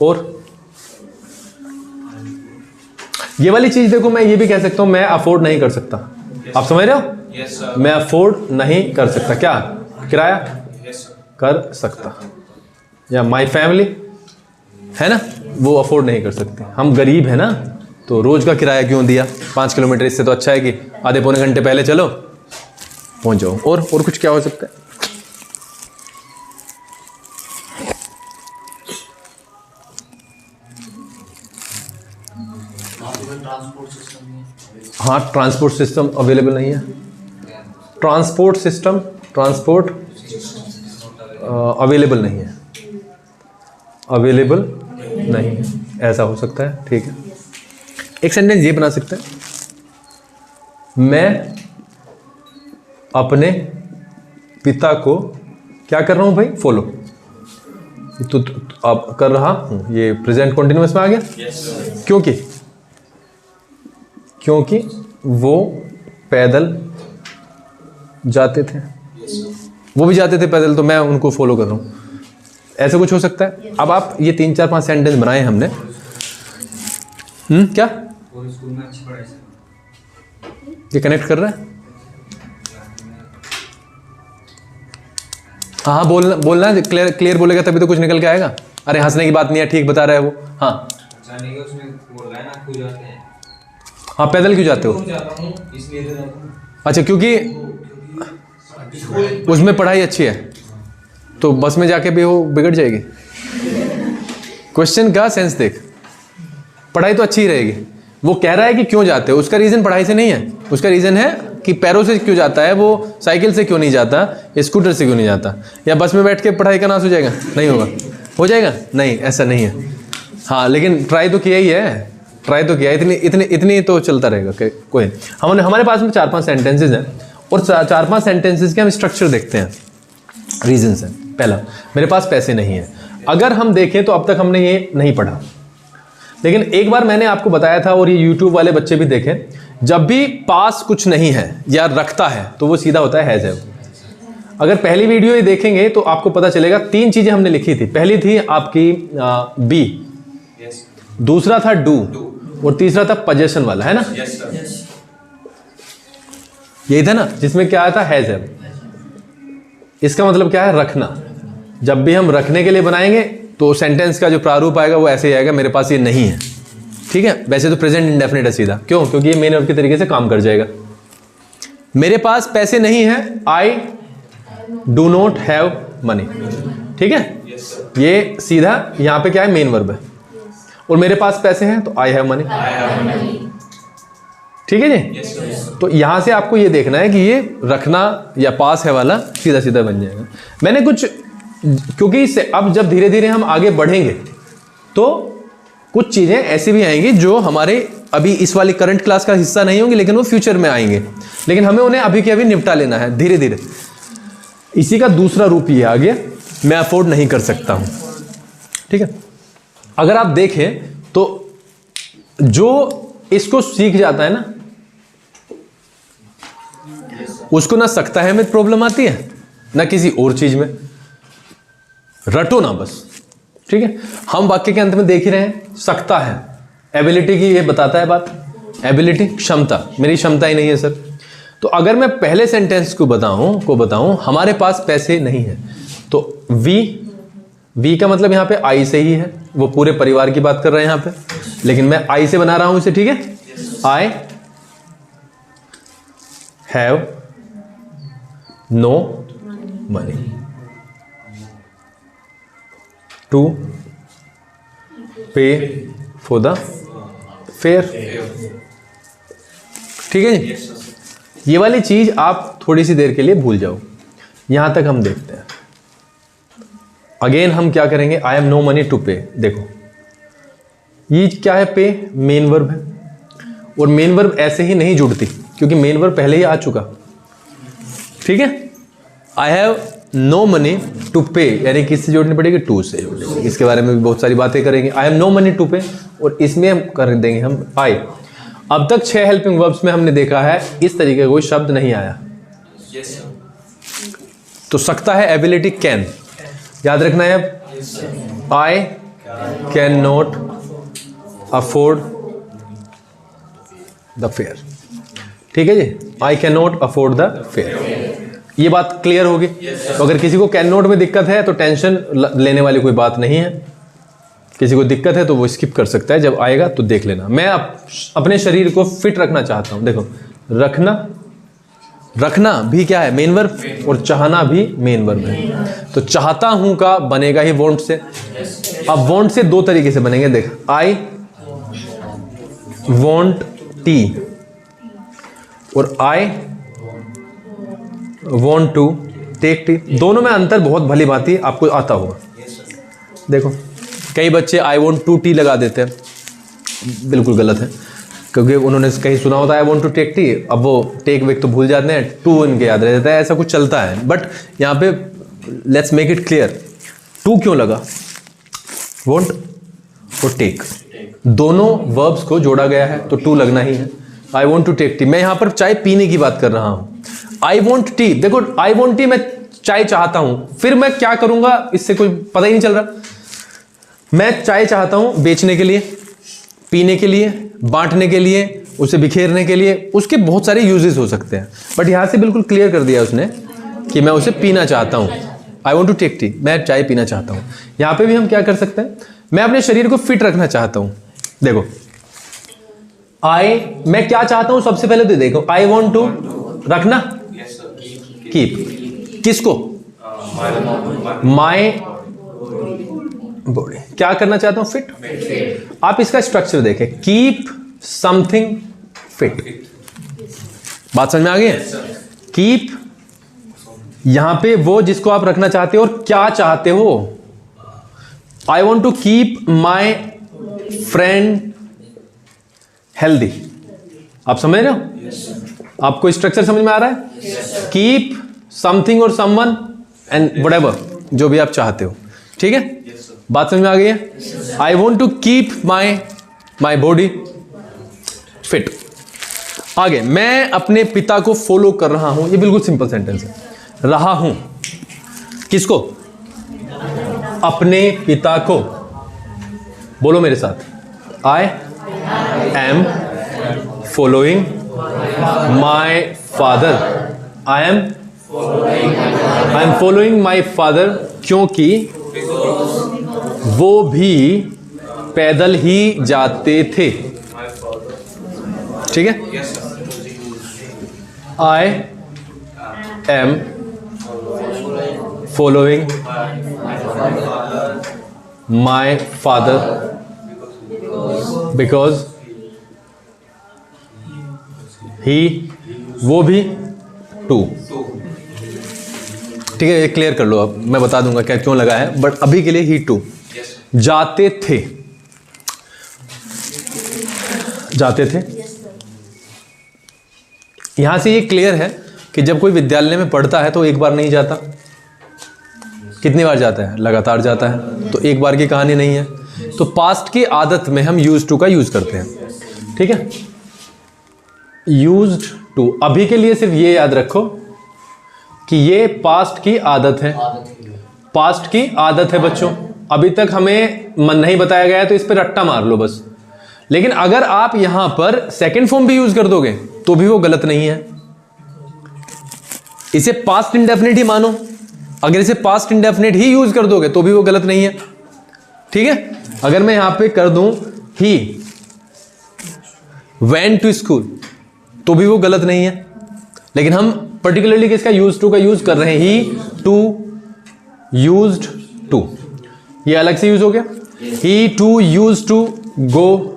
और ये वाली चीज देखो, मैं ये भी कह सकता हूँ मैं अफोर्ड नहीं कर सकता। आप समझ रहे हो? Yes, sir. मैं अफोर्ड नहीं कर सकता, क्या किराया Yes, sir. कर सकता, या माई फैमिली है ना, वो अफोर्ड नहीं कर सकते। हम गरीब है ना, तो रोज का किराया क्यों दिया 5 किलोमीटर, इससे तो अच्छा है कि आधे पौने घंटे पहले चलो पहुंच जाओ। और कुछ क्या हो सकता है? ट्रांसपोर्ट सिस्टम नहीं है। हाँ, ट्रांसपोर्ट सिस्टम अवेलेबल नहीं है। ट्रांसपोर्ट अवेलेबल नहीं है, अवेलेबल नहीं है, ऐसा हो सकता है। ठीक है, एक सेंटेंस ये बना सकते हैं, मैं अपने पिता को क्या कर रहा हूं भाई, फॉलो। तो आप कर रहा हूं, ये प्रेजेंट कंटिन्यूअस में आ गया। Yes, sir. क्योंकि वो पैदल जाते थे, वो भी जाते थे पैदल, तो मैं उनको फॉलो कर रहा हूँ। ऐसा कुछ हो सकता है। अब आप ये 3 4 5 सेंटेंस बनाए हमने, क्या स्कूल में अच्छी पढ़ाई से ये कनेक्ट कर रहा है? हाँ, बोलना क्लियर बोलेगा तभी तो कुछ निकल के आएगा। अरे हंसने की बात नहीं है, ठीक बता रहा है वो। हाँ जाने के उसमें बोल रहा है ना, क्यों जाते हैं? हाँ, पैदल क्यों जाते हो? क्यों जाता हूँ, इसलिए तो जाता हूँ। अच्छा, क्योंकि उसमें पढ़ाई अच्छी है, तो बस में जाके भी वो बिगड़ जाएगी। क्वेश्चन का सेंस देख, पढ़ाई तो अच्छी ही रहेगी। वो कह रहा है कि क्यों जाते हो, उसका रीज़न पढ़ाई से नहीं है, उसका रीज़न है कि पैरों से क्यों जाता है, वो साइकिल से क्यों नहीं जाता, स्कूटर से क्यों नहीं जाता, या बस में बैठ के पढ़ाई का नाश हो जाएगा? नहीं होगा। हो जाएगा? नहीं, ऐसा नहीं है। हाँ, लेकिन ट्राई तो किया ही है, ट्राई तो किया, इतनी तो चलता रहेगा। कोई हमारे पास में 4 5 सेंटेंसेज हैं, और 4 5 सेंटेंसेज के हम स्ट्रक्चर देखते हैं, रीजंस हैं। पहला, मेरे पास पैसे नहीं है। अगर हम देखें तो अब तक हमने ये नहीं पढ़ा, लेकिन एक बार मैंने आपको बताया था, और ये यूट्यूब वाले बच्चे भी देखें, जब भी पास कुछ नहीं है या रखता है तो वो सीधा होता है हैज हैव। अगर पहली वीडियो ये देखेंगे तो आपको पता चलेगा 3 चीजें हमने लिखी थी। पहली थी आपकी बी, Yes, दूसरा था डू, और तीसरा था पोजेशन वाला, है ना? yes, sir. यही था ना, जिसमें क्या आया था, हैज हैव। इसका मतलब क्या है, रखना। जब भी हम रखने के लिए बनाएंगे तो सेंटेंस का जो प्रारूप आएगा वो ऐसे ही आएगा, मेरे पास ये नहीं है। ठीक है, वैसे तो प्रेजेंट इंडेफिनिट है सीधा, क्यों? क्योंकि ये मेन वर्ब के तरीके से काम कर जाएगा। मेरे पास पैसे नहीं है, I do not have money. ठीक है, Yes, sir. ये सीधा यहाँ पे क्या है, मेन वर्ब है। और मेरे पास पैसे हैं तो आई हैव मनी। ठीक है जी। Yes, sir. तो यहां से आपको ये देखना है कि ये रखना या पास है वाला सीधा सीधा बन जाएगा। मैंने कुछ, क्योंकि इससे अब जब धीरे धीरे हम आगे बढ़ेंगे तो कुछ चीजें ऐसी भी आएंगी जो हमारे अभी इस वाली करंट क्लास का हिस्सा नहीं होंगी, लेकिन वो फ्यूचर में आएंगे, लेकिन हमें उन्हें अभी के अभी निपटा लेना है धीरे धीरे। इसी का दूसरा रूप ये आ गया, मैं अफोर्ड नहीं कर सकता हूं। ठीक है, अगर आप देखें तो जो इसको सीख जाता है ना, उसको ना सकता है में प्रॉब्लम आती है, ना किसी और चीज में। रटो ना बस। ठीक है, हम वाक्य के अंत में देख ही रहे हैं, सकता है, एबिलिटी की ये बताता है बात, एबिलिटी क्षमता, मेरी क्षमता ही नहीं है सर। तो अगर मैं पहले सेंटेंस को बताऊं हमारे पास पैसे नहीं है, तो वी का मतलब यहां पे आई से ही है, वो पूरे परिवार की बात कर रहे हैं यहां पे, लेकिन मैं आई से बना रहा हूं इसे। ठीक है, I have no money to pay for the fare. ठीक है जी, ये वाली चीज आप थोड़ी सी देर के लिए भूल जाओ, यहां तक हम देखते हैं। अगेन हम क्या करेंगे, I have no money to pay. देखो ये क्या है, पे मेन वर्ब है, और मेन वर्ब ऐसे ही नहीं जुड़ती क्योंकि मेन वर्ब पहले ही आ चुका। ठीक है, I have no money to pay यानी किससे जोड़नी पड़ेगी, टू से जोड़नी पड़ेगी। इसके बारे में भी बहुत सारी बातें करेंगे। I have no money to pay, और इसमें हम कर देंगे हम आई। अब तक 6 हेल्पिंग वर्ब्स में हमने देखा है इस तरीके का कोई शब्द नहीं आया। तो सकता है एबिलिटी कैन, याद रखना है। अब I can not afford the fare. ठीक है जी, I can not afford the fare, ये बात क्लियर होगी। तो अगर किसी को कैन नॉट में दिक्कत है तो टेंशन लेने वाली कोई बात नहीं है। किसी को दिक्कत है तो वो स्किप कर सकता है, जब आएगा तो देख लेना। मैं अपने शरीर को फिट रखना चाहता हूं। देखो रखना, रखना भी क्या है, मेन वर्ब, और चाहना भी मेन वर्ब है। तो चाहता हूं का बनेगा ही वांट से। अब वांट से दो तरीके से बनेंगे, देख आई वांट टी और I want to take tea. दोनों में अंतर बहुत भली भांति आपको आता होगा। देखो कई बच्चे आई वांट टू टी लगा देते हैं, बिल्कुल गलत है, क्योंकि उन्होंने कहीं सुना होता है I want to take tea, अब वो टेक वेक तो भूल जाते हैं, टू इनके याद रह जाता है, ऐसा कुछ चलता है। बट यहाँ पे let's make it clear, to क्यों लगा, वांट और टेक दोनों वर्ब्स को जोड़ा गया है तो टू लगना ही है। I want to take tea, मैं यहाँ पर चाय पीने की बात कर रहा हूँ। आई वॉन्ट टी, देखो आई वॉन्ट टी, मैं चाय चाहता हूं, फिर मैं क्या करूंगा इससे कोई पता ही नहीं चल रहा। मैं चाय चाहता हूं बेचने के लिए, पीने के लिए, बांटने के लिए, उसे बिखेरने के लिए, उसके बहुत सारे यूजेस हो सकते हैं। बट यहां से बिल्कुल क्लियर कर दिया उसने कि मैं उसे पीना चाहता हूं। I want to take tea, मैं चाय पीना चाहता हूं। यहां पे भी हम क्या कर सकते हैं, मैं अपने शरीर को फिट रखना चाहता हूं। देखो मैं क्या चाहता हूं, सबसे पहले तो देखो आई वॉन्ट टू रखना, कीप, किसको, माई बॉडी, क्या करना चाहता हूं, फिट। आप इसका स्ट्रक्चर देखें, कीप समथिंग फिट, बात समझ में आ गई है। कीप यहां पे वो जिसको आप रखना चाहते हो और क्या चाहते हो। I want to keep my friend healthy, आप समझ रहे हो, आपको स्ट्रक्चर समझ में आ रहा है। कीप समथिंग और समवन एंड व्हाटएवर, जो भी आप चाहते हो। ठीक है, बात समझ में आ गई है। I want to keep my body fit. आगे, मैं अपने पिता को फॉलो कर रहा हूं, ये बिल्कुल सिंपल सेंटेंस है। रहा हूं, किसको, अपने पिता को, बोलो मेरे साथ, I am following my father, I am following my father, क्योंकि वो भी पैदल ही जाते थे। ठीक है, I am following my father because he, वो भी, टू। ठीक है, ये क्लियर कर लो, अब मैं बता दूंगा क्या क्यों लगा है, बट अभी के लिए ही टू। जाते थे, जाते थे, यहां से ये क्लियर है कि जब कोई विद्यालय में पढ़ता है तो एक बार नहीं जाता, कितनी बार जाता है, लगातार जाता है, तो एक बार की कहानी नहीं है। तो पास्ट की आदत में हम यूज टू का यूज करते हैं। ठीक है, यूज्ड टू। अभी के लिए सिर्फ ये याद रखो कि ये पास्ट की आदत है, पास्ट की आदत है बच्चों। अभी तक हमें मन नहीं बताया गया है तो इस पर रट्टा मार लो बस। लेकिन अगर आप यहां पर सेकंड फॉर्म भी यूज कर दोगे तो भी वो गलत नहीं है। इसे पास्ट इंडेफिनिट ही मानो, अगर इसे पास्ट इंडेफिनिट ही यूज कर दोगे तो भी वो गलत नहीं है। ठीक है, अगर मैं यहां पे कर दूं ही वेंट टू स्कूल तो भी वो गलत नहीं है। लेकिन हम पर्टिकुलरली किसका, यूज टू का यूज कर रहे हैं, ही टू यूज्ड टू, ये अलग से यूज हो गया। He too use to go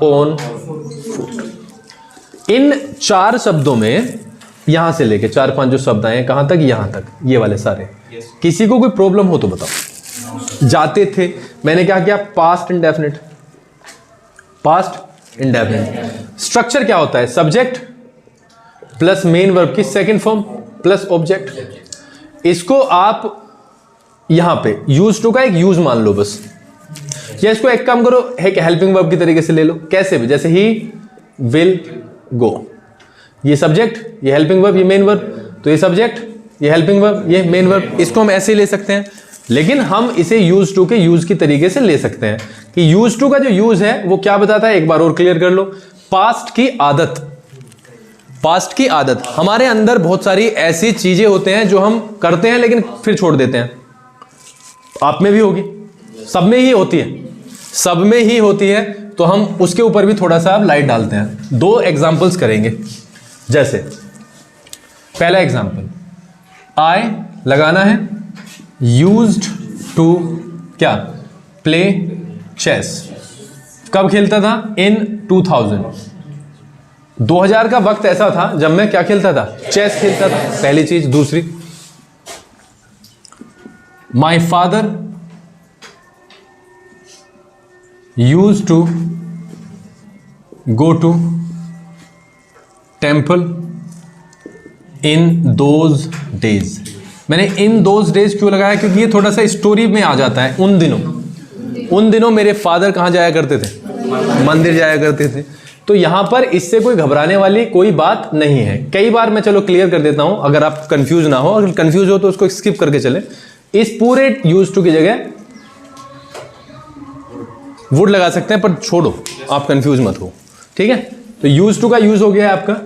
on foot. इन 4 शब्दों में यहां से लेके 4-5 जो शब्द आए हैं कहां तक, यहां तक, ये वाले सारे। किसी को कोई प्रॉब्लम हो तो बताओ। जाते थे, मैंने क्या किया, past indefinite, past indefinite. Structure क्या होता है, सब्जेक्ट प्लस मेन वर्ब की सेकंड फॉर्म प्लस ऑब्जेक्ट। इसको आप यहां पे यूज टू का एक यूज मान लो बस, या इसको एक काम करो, एक हेल्पिंग वर्ब की तरीके से ले लो, कैसे भी, जैसे ही विल गो, ये सब्जेक्ट, ये हेल्पिंग वर्ब, ये मेन वर्ब, तो ये सब्जेक्ट, ये हेल्पिंग वर्ब, ये मेन वर्ब। इसको हम ऐसे ले सकते हैं, लेकिन हम इसे यूज टू के यूज की तरीके से ले सकते हैं कि यूज टू का जो यूज है वो क्या बताता है, एक बार और क्लियर कर लो। पास्ट की आदत, पास्ट की आदत। हमारे अंदर बहुत सारी ऐसी चीजें होते हैं जो हम करते हैं लेकिन फिर छोड़ देते हैं। आप में भी होगी, सब में ही होती है, सब में ही होती है। तो हम उसके ऊपर भी थोड़ा सा लाइट डालते हैं। 2 एग्जांपल्स करेंगे। जैसे पहला एग्जांपल, आई लगाना है, यूज्ड टू क्या, प्ले चेस। कब खेलता था, इन 2000 का वक्त ऐसा था जब मैं क्या खेलता था, चेस खेलता था। पहली चीज। दूसरी, my father used to go to temple in those days. मैंने इन दोज डेज क्यों लगाया, क्योंकि ये थोड़ा सा स्टोरी में आ जाता है। उन दिनों मेरे फादर कहाँ जाया करते थे, मंदिर जाया करते थे। तो यहां पर इससे कोई घबराने वाली कोई बात नहीं है। कई बार मैं चलो क्लियर कर देता हूं, अगर आप कंफ्यूज ना हो, अगर कंफ्यूज हो तो उसको स्किप करके चले। इस पूरे यूज टू की जगह वुड लगा सकते हैं, पर छोड़ो, आप कंफ्यूज मत हो, ठीक है। तो यूज टू का यूज हो गया है आपका।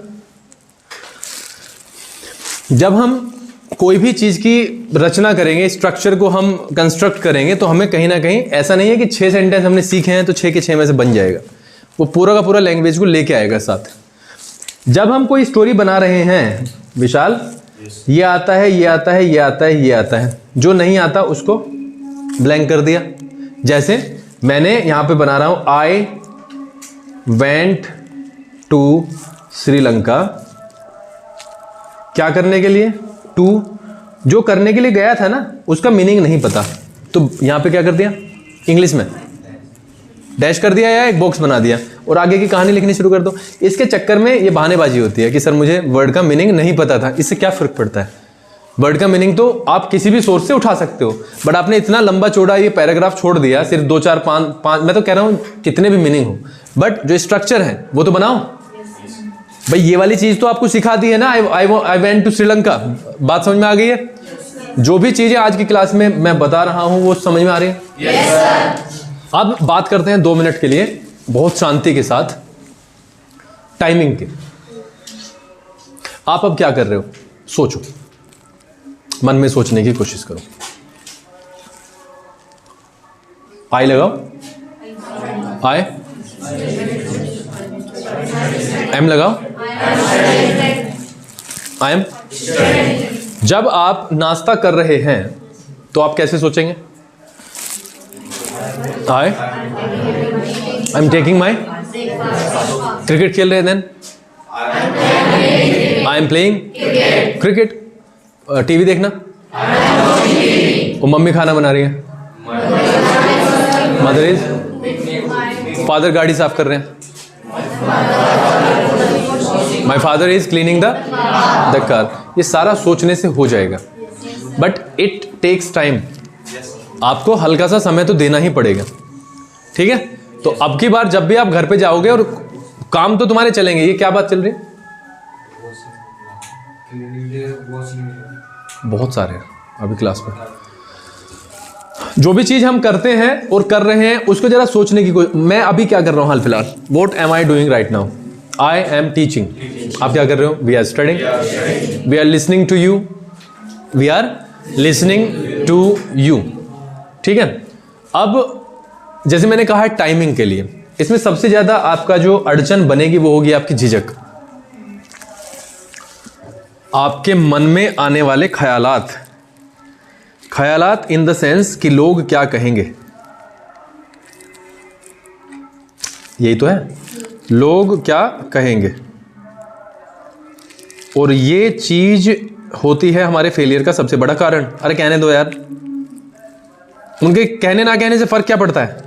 जब हम कोई भी चीज की रचना करेंगे, स्ट्रक्चर को हम कंस्ट्रक्ट करेंगे, तो हमें कहीं ना कहीं ऐसा नहीं है कि 6 सेंटेंस हमने सीखे हैं तो 6 के 6 में से बन जाएगा। वो पूरा का पूरा लैंग्वेज को लेके आएगा साथ। जब हम कोई स्टोरी बना रहे हैं विशाल, ये आता है, ये आता है, ये आता है, ये आता है, जो नहीं आता उसको ब्लैंक कर दिया। जैसे मैंने यहां पे बना रहा हूं, आई वेंट टू श्रीलंका। क्या करने के लिए, टू, जो करने के लिए गया था ना उसका मीनिंग नहीं पता, तो यहां पे क्या कर दिया, इंग्लिश में डैश कर दिया या एक बॉक्स बना दिया और आगे की कहानी लिखनी शुरू कर दो। इसके चक्कर में ये बहानेबाजी होती है कि सर मुझे वर्ड का मीनिंग नहीं पता था। इससे क्या फर्क पड़ता है, वर्ड का मीनिंग तो आप किसी भी सोर्स से उठा सकते हो, बट आपने इतना लंबा चौड़ा ये पैराग्राफ छोड़ दिया, सिर्फ 2 4 5, मैं तो कह रहा हूं कितने भी मीनिंग हो, बट जो स्ट्रक्चर है वो तो बनाओ। भाई ये वाली चीज तो आपको सिखा दी है ना, आई वेंट टू श्रीलंका, बात समझ में आ गई है। जो भी चीजें आज की क्लास में मैं बता रहा हूं वो समझ में आ रही है। yes, अब बात करते हैं 2 मिनट के लिए बहुत शांति के साथ टाइमिंग के। आप अब क्या कर रहे हो, सोचो, मन में सोचने की कोशिश करो। आई लगाओ, आई, एम लगाओ, आई एम। जब आप नाश्ता कर रहे हैं तो आप कैसे सोचेंगे, I am taking my, cricket खेल रहे हैं, then I am playing cricket. TV देखना, वो मम्मी खाना बना रही है, मदर इज, फादर गाड़ी साफ कर रहे हैं, my father is cleaning the car. ये सारा सोचने से हो जाएगा, बट इट टेक्स टाइम। आपको हल्का सा समय तो देना ही पड़ेगा, ठीक है। तो अब की बार जब भी आप घर पे जाओगे और काम तो तुम्हारे चलेंगे, ये क्या बात चल रही है, बहुत सारे अभी क्लास में। जो भी चीज हम करते हैं और कर रहे हैं उसको जरा सोचने की कोई, मैं अभी क्या कर रहा हूं हाल फिलहाल, what am I doing right now, I am teaching. आप क्या कर रहे हो, we are studying, we are listening to you, we are listening to you, ठीक है। अब जैसे मैंने कहा है टाइमिंग के लिए, इसमें सबसे ज्यादा आपका जो अड़चन बनेगी वो होगी आपकी झिझक, आपके मन में आने वाले ख्यालात इन द सेंस कि लोग क्या कहेंगे। यही तो है, लोग क्या कहेंगे। और ये चीज होती है हमारे फेलियर का सबसे बड़ा कारण। अरे कहने दो यार, उनके कहने ना कहने से फर्क क्या पड़ता है।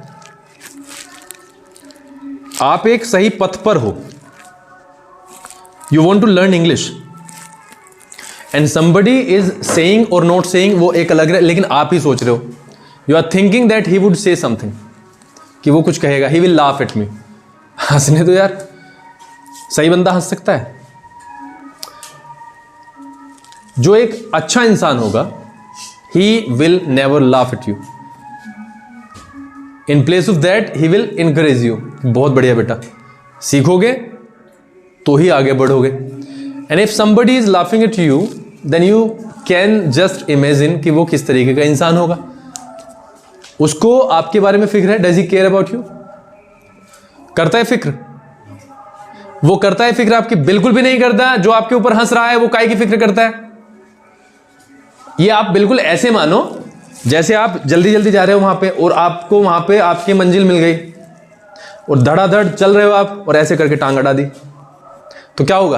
आप एक सही पथ पर हो, you want to learn English and somebody is saying और नॉट सेइंग, वो एक अलग है, लेकिन आप ही सोच रहे हो, you are thinking that he would say something, कि वो कुछ कहेगा, he will laugh at me. हंसने दो यार, सही बंदा हंस सकता है। जो एक अच्छा इंसान होगा, he will never laugh at you, in place of that he will encourage you. बहुत बढ़िया बेटा, सीखोगे तो ही आगे बढ़ोगे। And if somebody is laughing at you, then you can just imagine कि वो किस तरीके का इंसान होगा। उसको आपके बारे में फिक्र है, does he care about you? करता है फिक्र? वो करता है फिक्र आपकी? बिल्कुल भी नहीं करता। जो आपके ऊपर हंस रहा है वो काहे की फिक्र करता है? ये आप बिल्कुल ऐसे मानो जैसे आप जल्दी जल्दी जा रहे हो वहां पे, और आपको वहां पे आपकी मंजिल मिल गई और धड़ाधड़ चल रहे हो आप, और ऐसे करके टांग अड़ा दी, तो क्या होगा?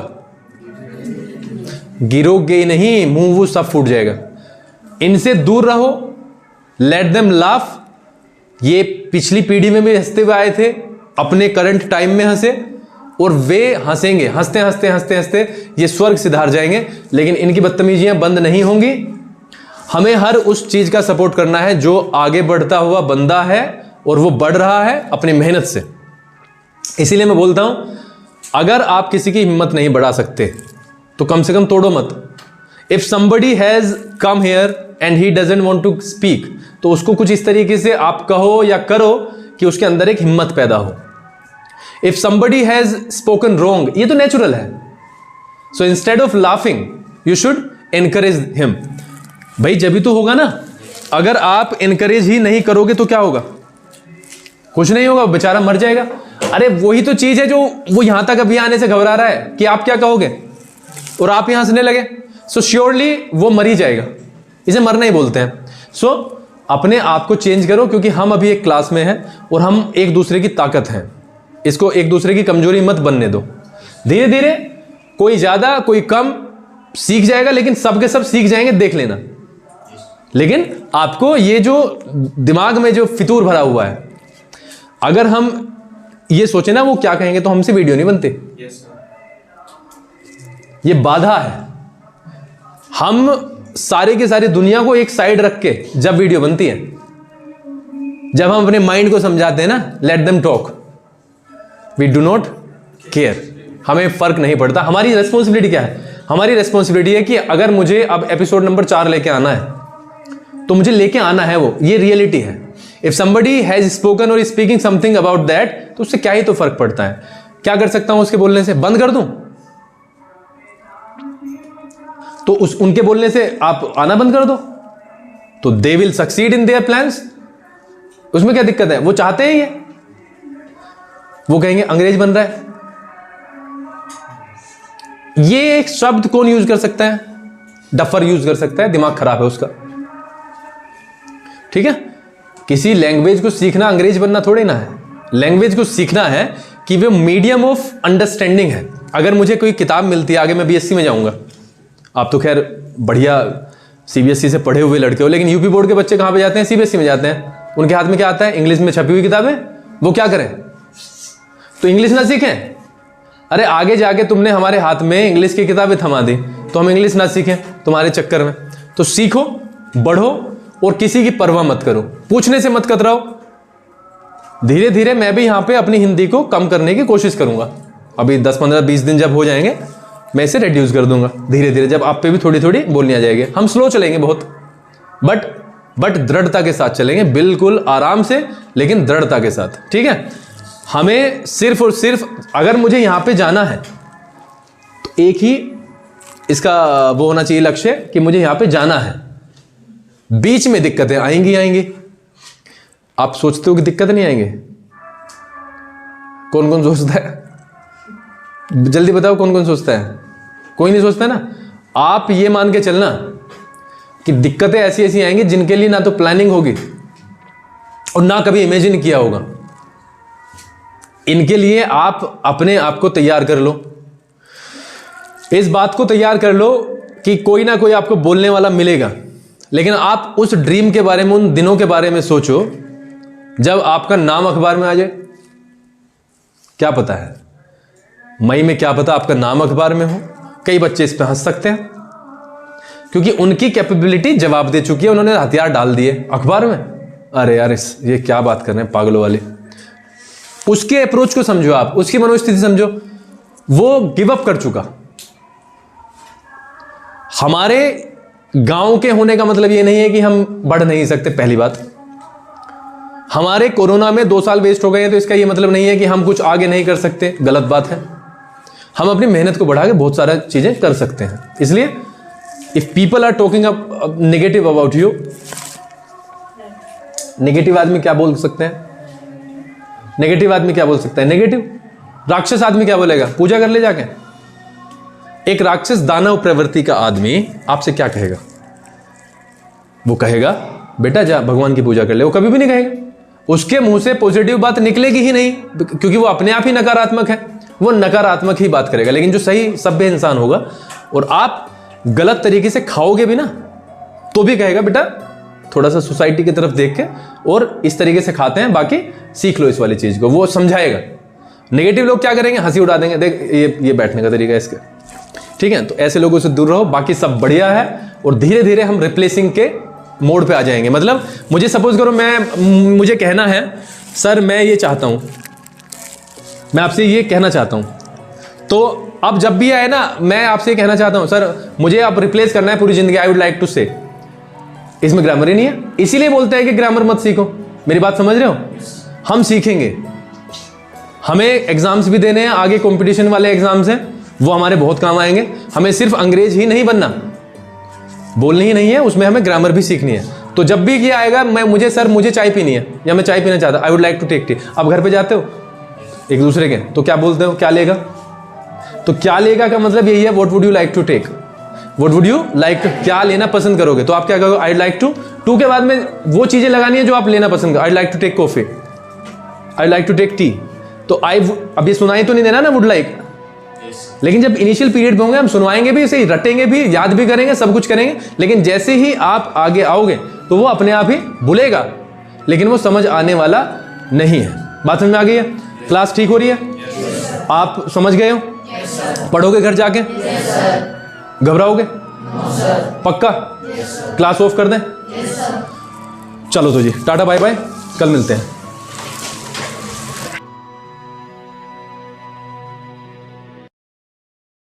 गिरोगे नहीं, मुंह वो सब फूट जाएगा। इनसे दूर रहो, लेट देम लाफ। ये पिछली पीढ़ी में भी हंसते हुए आए थे, अपने करंट टाइम में हंसे, और वे हंसेंगे, हंसते हंसते हंसते हंसते ये स्वर्ग सिधार जाएंगे। लेकिन इनकी बदतमीजियां बंद नहीं होंगी। हमें हर उस चीज का सपोर्ट करना है जो आगे बढ़ता हुआ बंदा है और वो बढ़ रहा है अपनी मेहनत से। इसीलिए मैं बोलता हूं, अगर आप किसी की हिम्मत नहीं बढ़ा सकते तो कम से कम तोड़ो मत। If somebody has come here and he doesn't want to speak, तो उसको कुछ इस तरीके से आप कहो या करो कि उसके अंदर एक हिम्मत पैदा हो। If somebody has spoken wrong, ये तो नेचुरल है, so instead of laughing you should encourage him. भाई जब भी तो होगा ना। अगर आप एनकरेज ही नहीं करोगे तो क्या होगा? कुछ नहीं होगा, बेचारा मर जाएगा। अरे वही तो चीज है जो वो यहां तक अभी आने से घबरा रहा है कि आप क्या कहोगे, और आप यहां हंसने लगे, सो श्योरली वो मर ही जाएगा। इसे मरना ही बोलते हैं। सो अपने आप को चेंज करो, क्योंकि हम अभी एक क्लास में हैं और हम एक दूसरे की ताकत हैं। इसको एक दूसरे की कमजोरी मत बनने दो। धीरे धीरे कोई ज्यादा कोई कम सीख जाएगा, लेकिन सबके सब सीख जाएंगे, देख लेना। लेकिन आपको ये जो दिमाग में जो फितूर भरा हुआ है, अगर हम ये सोचे ना वो क्या कहेंगे, तो हमसे वीडियो नहीं बनते। ये बाधा है। हम सारे के सारी दुनिया को एक साइड रख के जब वीडियो बनती है, जब हम अपने माइंड को समझाते हैं ना, let them talk, we do not care. हमें फर्क नहीं पड़ता। हमारी रेस्पॉन्सिबिलिटी क्या है? हमारी रेस्पॉन्सिबिलिटी है कि अगर मुझे अब एपिसोड नंबर 4 लेके आना है तो मुझे लेके आना है, वो ये रियलिटी है। इफ समबडी हैज स्पोकन और स्पीकिंग समथिंग अबाउट दैट, तो उससे क्या ही तो फर्क पड़ता है? क्या कर सकता हूं उसके बोलने से? बंद कर दूं? तो उनके बोलने से आप आना बंद कर दो, तो they will succeed in their plans. उसमें क्या दिक्कत है? वो चाहते हैं ये। वो कहेंगे अंग्रेज बन रहा है। ये एक शब्द कौन यूज कर सकता है? डफर यूज कर सकता है, दिमाग खराब है उसका। ठीक है? किसी लैंग्वेज को सीखना अंग्रेज बनना थोड़ी ना है। लैंग्वेज को सीखना है कि वो मीडियम ऑफ अंडरस्टैंडिंग है। अगर मुझे कोई किताब मिलती है, आगे मैं बीएससी में जाऊंगा, आप तो खैर बढ़िया सीबीएसई से पढ़े हुए लड़के हो, लेकिन यूपी बोर्ड के बच्चे कहां पे जाते हैं? सीबीएसई में जाते हैं। उनके हाथ में क्या आता है? इंग्लिश में छपी हुई किताबें। वो क्या करें? तो इंग्लिश ना सीखें? अरे आगे जाके तुमने हमारे हाथ में इंग्लिश की किताबें थमा दी, तो हम इंग्लिश ना सीखें तुम्हारे चक्कर में? तो सीखो, बढ़ो, और किसी की परवाह मत करो, पूछने से मत कतराओ। धीरे धीरे मैं भी यहां पे अपनी हिंदी को कम करने की कोशिश करूंगा। अभी 10, 15, 20 दिन जब हो जाएंगे, मैं इसे रिड्यूस कर दूंगा धीरे धीरे। जब आप पे भी थोड़ी थोड़ी बोलनी आ जाएगी, हम स्लो चलेंगे बहुत, बट दृढ़ता के साथ चलेंगे, बिल्कुल आराम से, लेकिन दृढ़ता के साथ। ठीक है? हमें सिर्फ और सिर्फ, अगर मुझे यहां पे जाना है तो एक ही इसका वो होना चाहिए लक्ष्य, कि मुझे यहां पे जाना है। बीच में दिक्कतें आएंगी। आप सोचते हो कि दिक्कत नहीं आएंगे? कौन कौन सोचता है? जल्दी बताओ, कौन कौन सोचता है? कोई नहीं सोचता ना। आप ये मान के चलना कि दिक्कतें ऐसी ऐसी आएंगी जिनके लिए ना तो प्लानिंग होगी और ना कभी इमेजिन किया होगा। इनके लिए आप अपने आप को तैयार कर लो, इस बात को तैयार कर लो कि कोई ना कोई आपको बोलने वाला मिलेगा। लेकिन आप उस ड्रीम के बारे में, उन दिनों के बारे में सोचो जब आपका नाम अखबार में आ जाए। क्या पता है मई में, क्या पता आपका नाम अखबार में हो। कई बच्चे इस पे हंस सकते हैं क्योंकि उनकी कैपेबिलिटी जवाब दे चुकी है, उन्होंने हथियार डाल दिए अखबार में। अरे यार ये क्या बात कर रहे हैं पागलों वाले। उसके अप्रोच को समझो, आप उसकी मनोस्थिति समझो, वो गिव अप कर चुका। हमारे गांव के होने का मतलब ये नहीं है कि हम बढ़ नहीं सकते। पहली बात, हमारे कोरोना में 2 साल वेस्ट हो गए हैं तो इसका ये मतलब नहीं है कि हम कुछ आगे नहीं कर सकते। गलत बात है। हम अपनी मेहनत को बढ़ा के बहुत सारा चीजें कर सकते हैं। इसलिए if people are talking up negative about you, negative आदमी क्या बोल सकते हैं? नेगेटिव आदमी क्या बोल सकता है? नेगेटिव। राक्षस आदमी क्या बोलेगा? पूजा कर ले जाके। एक राक्षस दानव प्रवृत्ति का आदमी आपसे क्या कहेगा? वो कहेगा बेटा जा भगवान की पूजा कर ले। वो कभी भी नहीं कहेगा, उसके मुंह से पॉजिटिव बात निकलेगी ही नहीं, क्योंकि वो अपने आप ही नकारात्मक है। वो नकारात्मक ही बात करेगा। लेकिन जो सही सभ्य इंसान होगा और आप गलत तरीके से खाओगे भी ना तो भी कहेगा बेटा थोड़ा सा सोसाइटी की तरफ देख के और इस तरीके से खाते हैं, बाकी सीख लो इस वाली चीज को। वो समझाएगा। नेगेटिव लोग क्या करेंगे? हंसी उड़ा देंगे, देख ये बैठने का तरीका है इसके। ठीक है, तो ऐसे लोगों से दूर रहो। बाकी सब बढ़िया है और धीरे धीरे हम रिप्लेसिंग के मोड पे आ जाएंगे। मतलब मुझे सपोज करो मुझे कहना है सर मैं ये चाहता हूं, मैं आपसे ये कहना चाहता हूं, तो अब जब भी आए ना मैं आपसे कहना चाहता हूं सर मुझे अब रिप्लेस करना है पूरी जिंदगी, आई वुड लाइक टू से, इसमें ग्रामर ही नहीं है। इसीलिए बोलते हैं कि ग्रामर मत सीखो। मेरी बात समझ रहे हो? हम सीखेंगे, हमें एग्जाम्स भी देने हैं, आगे कंपटीशन वाले एग्जाम्स हैं, वो हमारे बहुत काम आएंगे। हमें सिर्फ अंग्रेज ही नहीं बनना, बोलनी ही नहीं है, उसमें हमें ग्रामर भी सीखनी है। तो जब भी ये आएगा मुझे चाय पीनी है या मैं चाय पीना चाहता, I would like to take tea. अब घर पे जाते हो एक दूसरे के, तो क्या बोलते हो? क्या लेगा? तो क्या लेगा का मतलब यही है, what would you like to take, what would you like to, क्या लेना पसंद करोगे? तो आप क्या कहोगे? आई लाइक टू के बाद में वो चीजें लगानी है जो आप लेना पसंद करो। I like to take coffee, I like to take tea. तो अब ये सुनाई तो नहीं देना ना वुड लाइक, लेकिन जब इनिशियल पीरियड में होंगे हम सुनवाएंगे भी, इसे रटेंगे भी, याद भी करेंगे, सब कुछ करेंगे। लेकिन जैसे ही आप आगे आओगे तो वो अपने आप ही भूलेगा, लेकिन वो समझ आने वाला नहीं है। बात समझ में आ गई है? क्लास ठीक हो रही है? आप समझ गए हो? पढ़ोगे घर जाके? घबराओगे? पक्का? क्लास ऑफ कर दें? चलो तो जी टाटा बाय बाय, कल मिलते हैं।